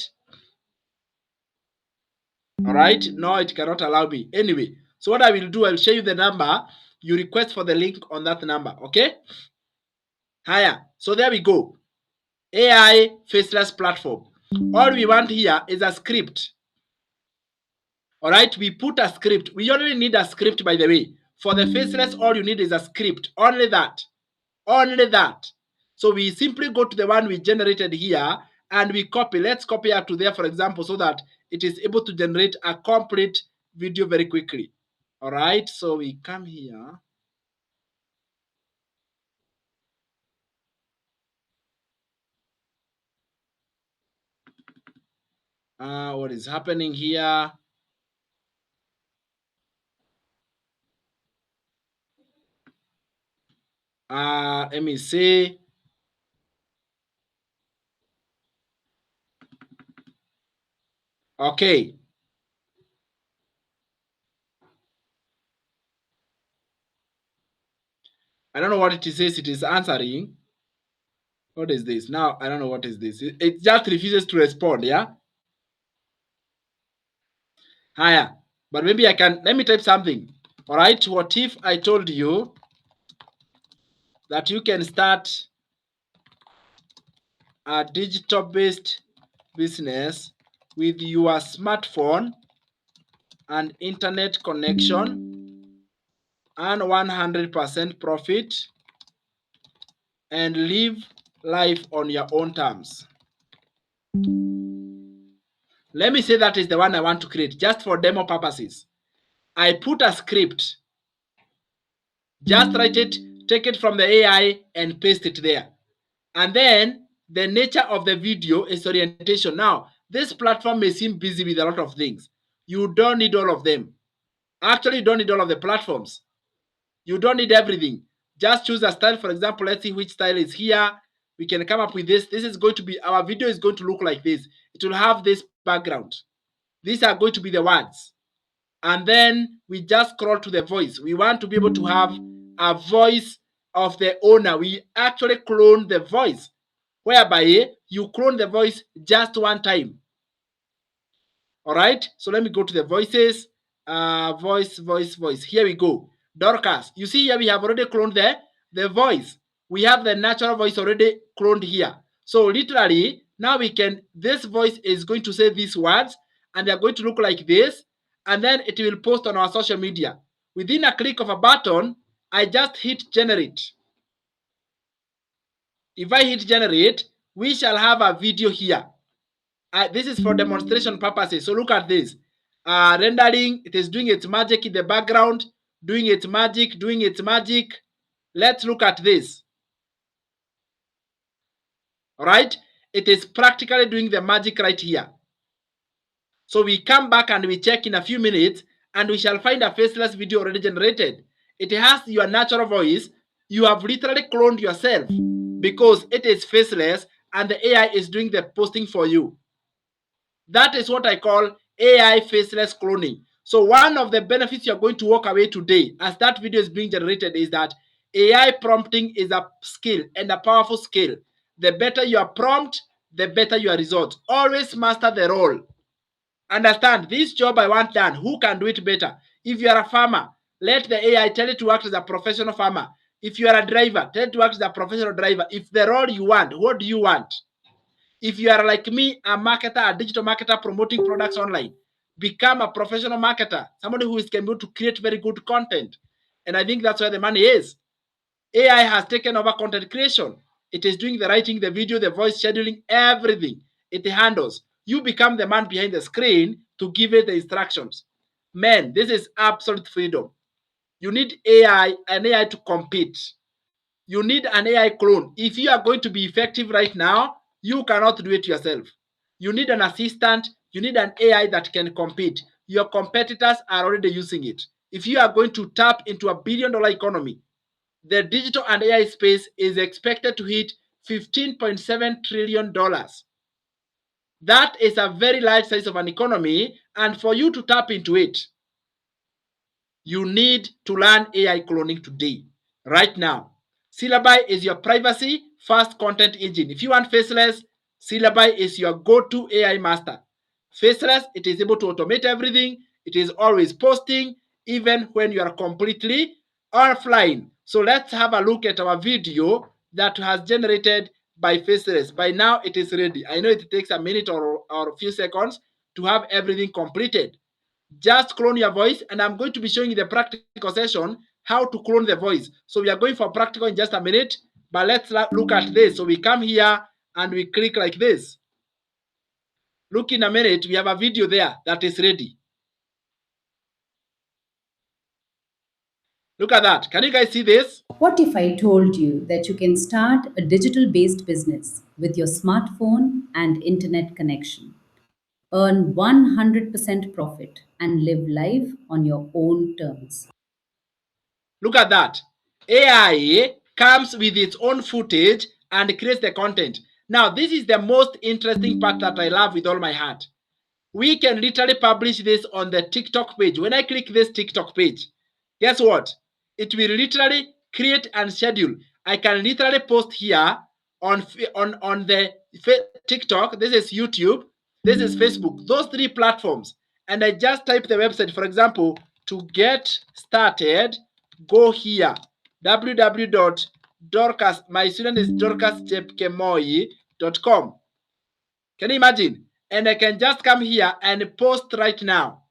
All right. No, it cannot allow me. Anyway, so what I will do, I'll show you the number. You request for the link on that number. Okay. Higher. So there we go. AI faceless platform. All we want here is a script. All right. We put a script. We only need a script, by the way. For the faceless, all you need is a script. Only that. Only that. So we simply go to the one we generated here and we copy. Let's copy up to there, for example, so that it is able to generate a complete video very quickly. All right, so we come here. What is happening here? Let me see. Okay. I don't know what it says. It is answering. What is this? Now, I don't know what is this. It just refuses to respond, yeah? Higher. But maybe I can, let me type something. All right, what if I told you that you can start a digital based business with your smartphone and internet connection and 100% profit and live life on your own terms. Let me say that is the one I want to create just for demo purposes. I put a script, just write it, take it from the AI and paste it there. And then the nature of the video is orientation. Now, this platform may seem busy with a lot of things. You don't need all of them. Actually, you don't need all of the platforms. You don't need everything. Just choose a style. For example, let's see which style is here. We can come up with this. This is going to be, our video is going to look like this. It will have this background. These are going to be the words. And then we just scroll to the voice. We want to be able to have a voice of the owner. We actually clone the voice, whereby you clone the voice just one time. All right, so let me go to the voices. Voice. Here we go. Dorcas. You see here we have already cloned the voice. We have the natural voice already cloned here. So literally, now we can, this voice is going to say these words and they're going to look like this. And then it will post on our social media. Within a click of a button, I just hit generate. If I hit generate, we shall have a video here. This is for demonstration purposes. So look at this. Rendering, it is doing its magic in the background, doing its magic. Let's look at this. All right. It is practically doing the magic right here. So we come back and we check in a few minutes and we shall find a faceless video already generated. It has your natural voice. You have literally cloned yourself because it is faceless and the AI is doing the posting for you. That is what I call AI faceless cloning. So one of the benefits you're going to walk away today as that video is being generated is that AI prompting is a skill and a powerful skill. The better your prompt, the better your results. Always master the role. Understand, this job I want done, who can do it better? If you are a farmer, let the AI tell it to act as a professional farmer. If you are a driver, tell it to act as a professional driver. If the role you want, what do you want? If you are like me, a marketer, a digital marketer promoting products online, become a professional marketer, somebody who is able to create very good content. And I think that's where the money is. AI has taken over content creation. It is doing the writing, the video, the voice scheduling, everything. It handles. You become the man behind the screen to give it the instructions. Man, this is absolute freedom. You need an AI to compete. You need an AI clone. If you are going to be effective right now, you cannot do it yourself. You need an assistant. You need an AI that can compete. Your competitors are already using it. If you are going to tap into a billion-dollar economy, the digital and AI space is expected to hit $15.7 trillion. That is a very large size of an economy, and for you to tap into it, you need to learn AI cloning today, right now. Syllabi is your privacy first content engine. If you want Faceless, Syllabi is your go-to AI master. Faceless, it is able to automate everything. It is always posting, even when you are completely offline. So let's have a look at our video that has generated by Faceless. By now, it is ready. I know it takes a minute or a few seconds to have everything completed. Just clone your voice, and I'm going to be showing you the practical session how to clone the voice. So we are going for practical in just a minute, but let's look at this. So we come here and we click like this. Look, in a minute, we have a video there that is ready. Look at that. Can you guys see this? What if I told you that you can start a digital based business with your smartphone and internet connection? Earn 100% profit and live life on your own terms. Look at that. AI comes with its own footage and creates the content. Now, this is the most interesting part that I love with all my heart. We can literally publish this on the TikTok page. When I click this TikTok page, guess what? It will literally create and schedule. I can literally post here on the TikTok. This is YouTube. This is Facebook. Those three platforms. And I just type the website. For example, to get started, go here. www.dorcas. My student is dorcaschepkemoi.com. Can you imagine? And I can just come here and post right now.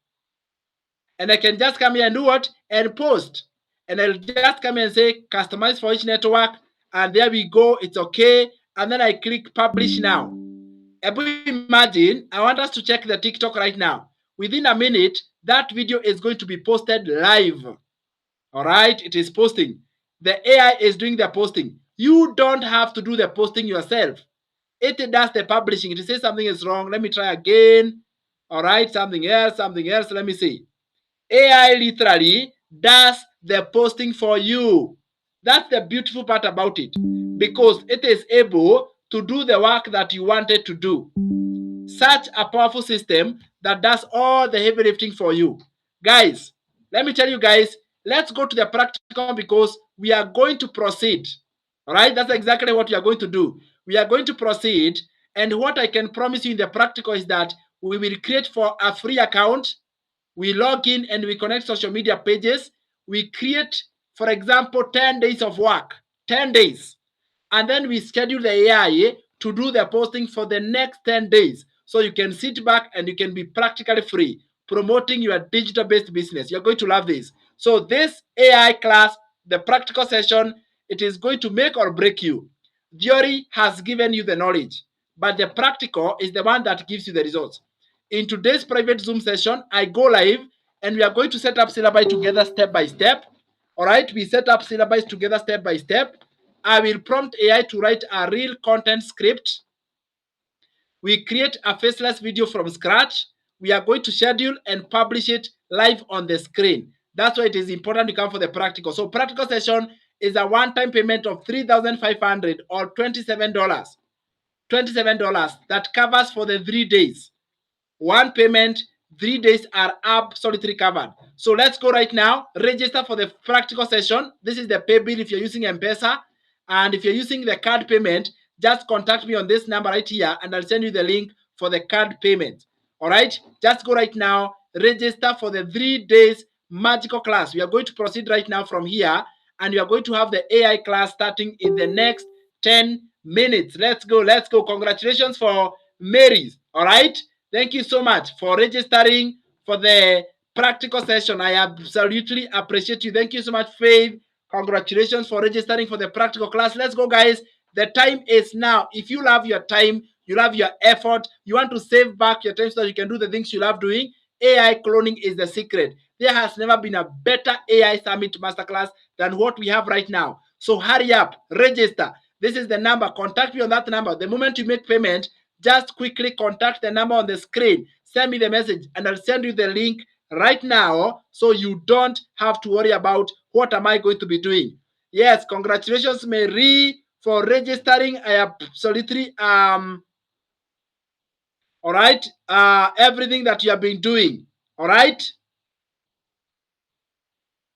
And I can just come here and do what? And post. And I'll just come here and say customize for each network. And there we go. It's okay. And then I click publish now. Imagine, I want us to check the TikTok right now. Within a minute, that video is going to be posted live. All right, it is posting. The AI is doing the posting. You don't have to do the posting yourself. It does the publishing. It says something is wrong. Let me try again. All right, something else, something else. Let me see. AI literally does the posting for you. That's the beautiful part about it, because it is able to do the work that you wanted to do. Such a powerful system that does all the heavy lifting for you. Guys, let me tell you guys, let's go to the practical because we are going to proceed. All right, that's exactly what we are going to do. We are going to proceed, and what I can promise you in the practical is that we will create for a free account. We log in and we connect social media pages. We create, for example, 10 days of work, 10 days. And then we schedule the AI to do the posting for the next 10 days. So you can sit back and you can be practically free promoting your digital-based business. You're going to love this. So this AI class, the practical session, it is going to make or break you. Theory has given you the knowledge, but the practical is the one that gives you the results. In today's private Zoom session, I go live and we are going to set up syllabi together step by step. All right, we set up syllabi together step by step. I will prompt AI to write a real content script. We create a faceless video from scratch. We are going to schedule and publish it live on the screen. That's why it is important to come for the practical. So practical session is a one-time payment of $3,500 or $27. $27 that covers for the 3 days. One payment 3 days are absolutely covered. So let's go right now. Register for the practical session. This is the pay bill if you're using M-Pesa. And if you're using the card payment, just contact me on this number right here and I'll send you the link for the card payment. All right, just go right now, register for the 3 days magical class. We are going to proceed right now from here, and you are going to have the AI class starting in the next 10 minutes. Let's go, let's go. Congratulations for Mary's. All right, thank you so much for registering for the practical session. I absolutely appreciate you. Thank you so much, Faith. Congratulations for registering for the practical class. Let's go, guys. The time is now. If you love your time, you love your effort, you want to save back your time so that you can do the things you love doing, AI cloning is the secret. There has never been a better AI Summit Masterclass than what we have right now. So hurry up, register. This is the number. Contact me on that number. The moment you make payment, just quickly contact the number on the screen. Send me the message and I'll send you the link right now so you don't have to worry about what am I going to be doing. Yes, congratulations, Mary, for registering. I absolutely all right, everything that you have been doing. All right.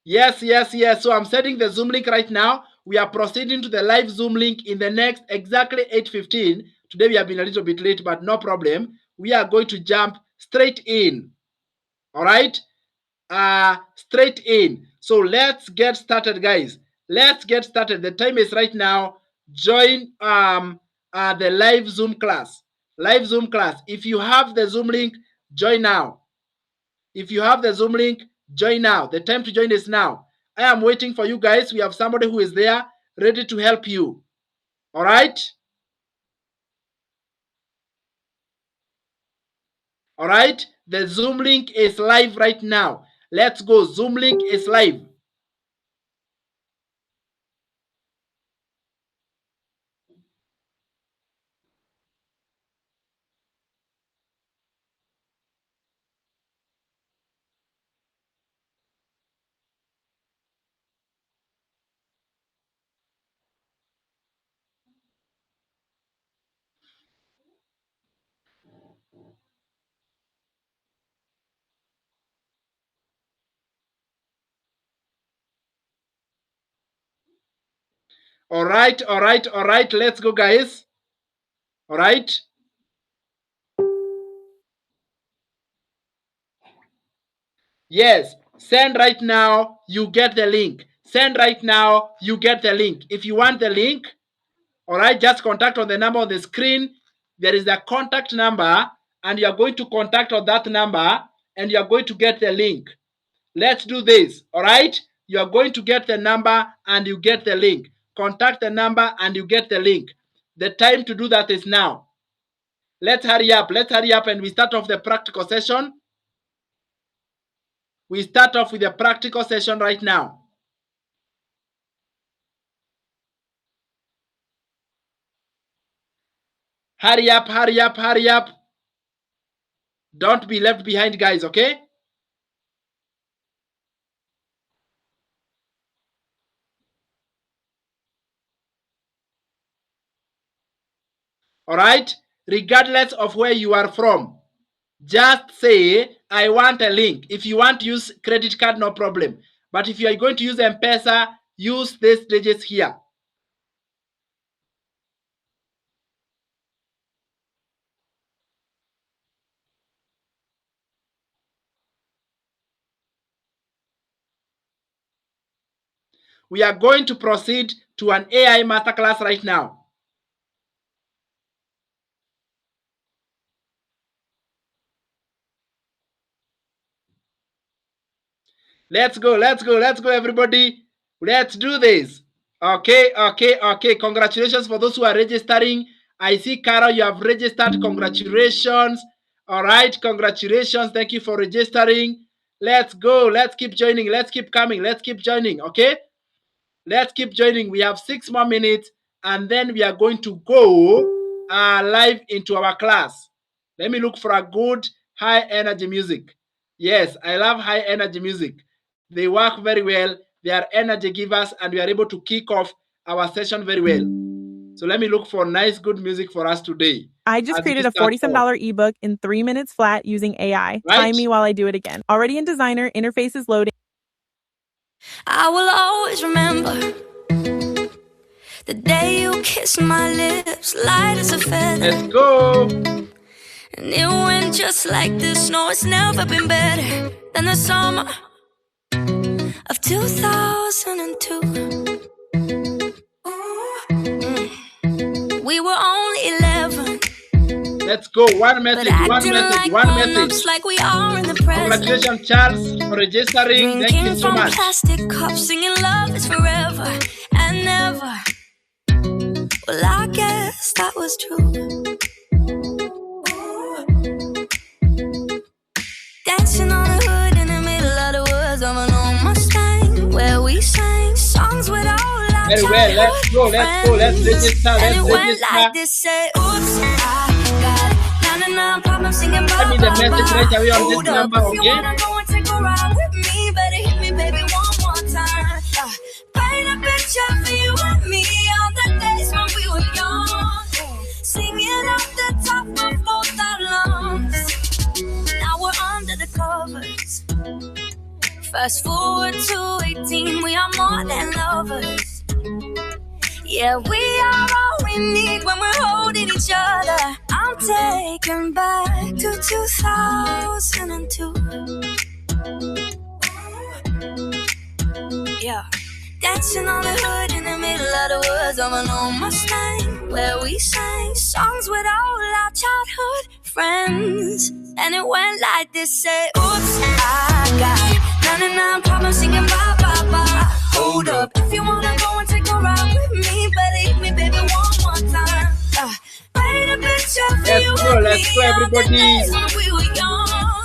Yes, yes, yes. So I'm setting the Zoom link right now. We are proceeding to the live Zoom link in the next exactly 8:15. Today we have been a little bit late, but no problem. We are going to jump straight in. All right, straight in. So let's get started, guys. Let's get started. The time is right now. Join the live Zoom class. Live Zoom class. If you have the Zoom link, join now. If you have the Zoom link, join now. The time to join is now. I am waiting for you guys. We have somebody who is there ready to help you. All right? All right? The Zoom link is live right now. Let's go. Zoom link is live. All right, all right, all right. Let's go, guys. All right. Yes. Send right now. You get the link. Send right now. You get the link. If you want the link, all right, just contact on the number on the screen. There is a contact number, and you are going to contact on that number, and you are going to get the link. Let's do this. All right. You are going to get the number and you get the link. Contact the number and you get the link. The time to do that is now. Let's hurry up. Let's hurry up and we start off the practical session. We start off with the practical session right now. Hurry up, hurry up, hurry up. Don't be left behind, guys, okay? All right? Regardless of where you are from, just say, I want a link. If you want to use credit card, no problem. But if you are going to use M-Pesa, use these digits here. We are going to proceed to an AI masterclass right now. Let's go, let's go, let's go, everybody. Let's do this. Okay, okay, okay. Congratulations for those who are registering. I see, Carol, you have registered. Congratulations. All right, congratulations. Thank you for registering. Let's go. Let's keep joining. Let's keep coming. Let's keep joining. Okay, let's keep joining. We have 6 more minutes, and then we are going to go live into our class. Let me look for a good high energy music. Yes, I love high energy music. They work very well. They are energy givers, and we are able to kick off our session very well. So let me look for nice, good music for us today. I just created a $40-some ebook in 3 minutes flat using AI. Right? Time me while I do it again. Already in Designer, interface is loading. I will always remember the day you kissed my lips, light as a feather. Let's go. And it went just like this. No, it's never been better than the summer of 2002. We were only 11. Let's go. One message, one message. Like we are in the present. Congratulations, Charles, for registering. Drinking Thank you so much. Plastic cups, singing love is forever and never. Well, I guess that was true. Dancing on the hood in the middle of the woods of an old Mustang, where we sang songs with all our Very well. Let's go. Let's register. And it went like this, say, oops, I got 99 problems singing bye. Send me the message right away on this number, If you okay? wanna go and take a ride with me, better hit me, baby, one more time. Paint a picture for you and me on the days when we were young, singing off the top of both our lungs. Now we're under the covers. Fast forward to 18, we are more than lovers. Yeah, we are all we need when we're holding each other. I'm taken back to 2002. Yeah. Dancing on the hood in the middle of the woods of an old Mustang, where we sang songs with all our childhood friends. And it went like this, say, oops, I got 99 problems singing bye, bye, bye. Hold up, if you wanna go and take a ride with me, better hit me, baby, one more time. Paint a picture for you and Let's go, everybody. when we were young,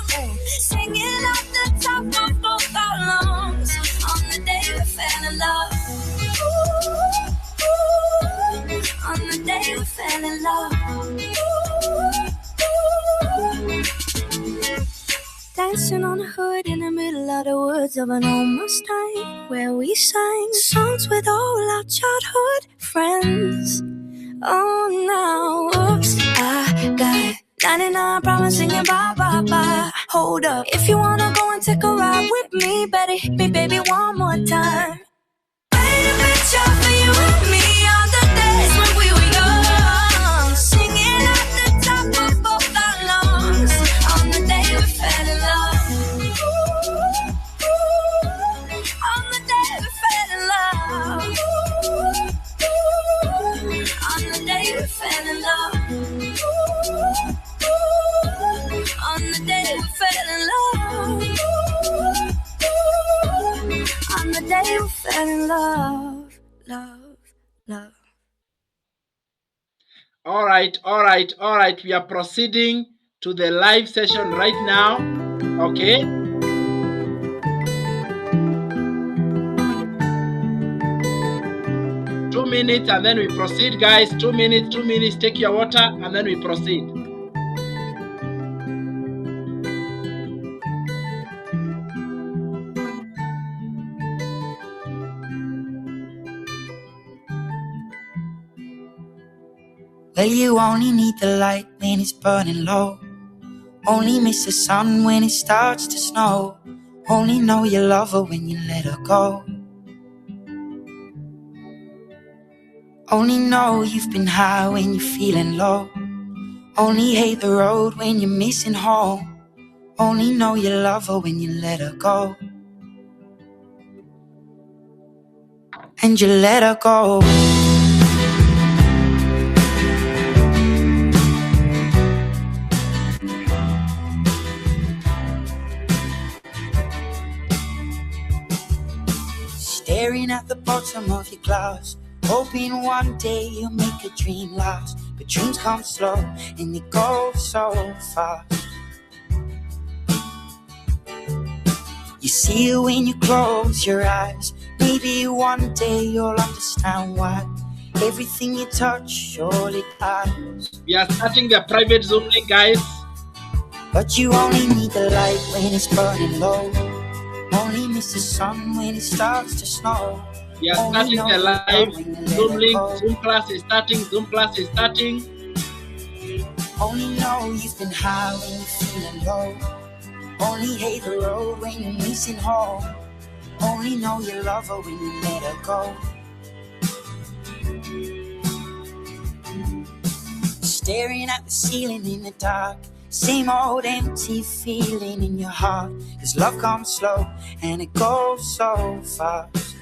singing off the top of both our lungs on the day we fell in love. On the day we fell in love. Dancing on the hood in the middle of the woods of an old Mustang, where we sang songs with all our childhood friends. Oh, now, whoops, I got 99 problems singing bye, bye, bye. Hold up, if you wanna go and take a ride with me, better hit me, baby, one more time. Paint a picture for you and me on the days when we were young, singing at the top of both our lungs on the day we fell in love. On the day we fell in love. On the day we fell in love. On the day we fell in love. On the day we fell in love. Love, love. All right. We are proceeding to the live session right now. Okay. Two minutes and then we proceed, guys. 2 minutes. Take your water and then we proceed. Well, you only need the light when it's burning low. Only miss the sun when it starts to snow. Only know you love her when you let her go. Only know you've been high when you're feeling low. Only hate the road when you're missing home. Only know you love her when you let her go. And you let her go. Staring at the bottom of your glass, hoping one day you'll make a dream last. But dreams come slow and they go so fast. You see it when you close your eyes. Maybe one day you'll understand why everything you touch surely dies. We are starting the private Zoom link, guys. But you only need the light when it's burning low. Only miss the sun when it starts to snow. We are Only starting know the you live. love when you Zoom let her link. go. Zoom class is starting. Zoom class is starting. Only know you've been high when you're feeling low. Only hate the road when you're missing home. Only know you love her when you let her go. Staring at the ceiling in the dark, same old empty feeling in your heart. Cause love comes slow and it goes so fast.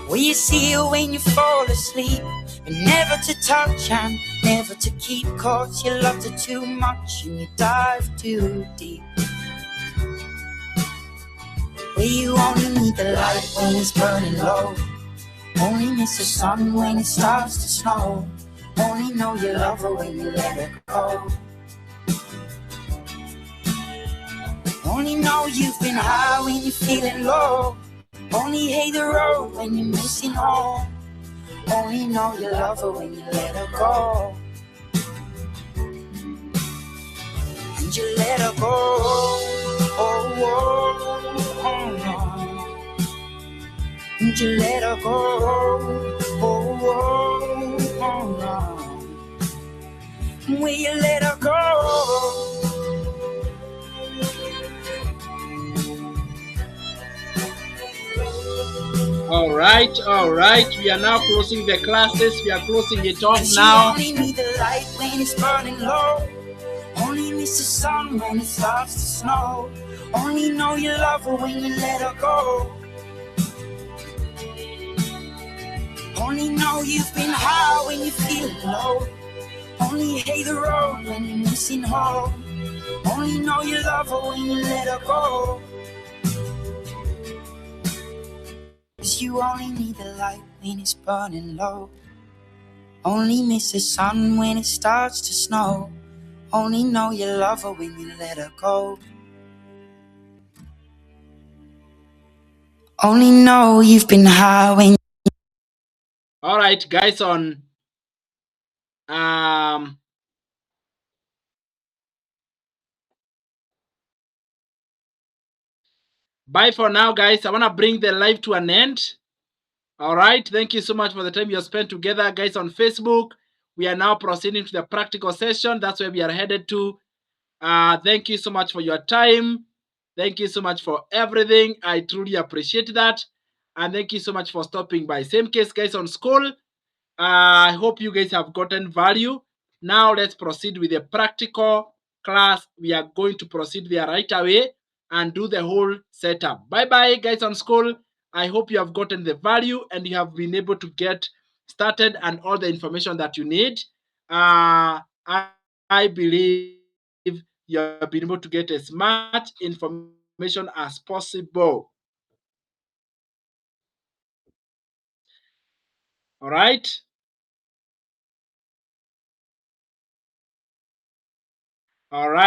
Will you see her when you fall asleep? But never to touch and never to keep. Cause you loved her too much and you dive too deep. Will you only need the light when it's burning low? Only miss the sun when it starts to snow. Only know you love her when you let her go. Only know you've been high when you're feeling low. Only hate the road when you're missing home. Only know you love her when you let her go. And you let her go. Oh, oh, oh, no. And you let her go. Oh, oh, oh, no. Will you let her go? All right, all right. We are now closing the classes. We are closing it off Cause now. you only need the light when it's burning low. Only miss the sun when it starts to snow. Only know you love her when you let her go. Only know you've been high when you're feeling low. Only hate the road when you're missing home. Only know you love her when you let her go. Cause you only need the light when it's burning low. Only miss the sun when it starts to snow. Only know you love her when you let her go. Only know you've been high when. All right, guys, on um bye for now, guys. I want to bring the live to an end. All right, thank you so much for the time you spent together, guys, on Facebook. We are now proceeding to the practical session. That's where we are headed to. Thank you so much for your time. Thank you so much for everything. I truly appreciate that. And thank you so much for stopping by. Same case, guys, on school. I hope you guys have gotten value. Now let's proceed with the practical class. We are going to proceed there right away and do the whole setup. Bye bye, guys, on school. I hope you have gotten the value and you have been able to get started and all the information that you need. I believe you have been able to get as much information as possible. All right. All right.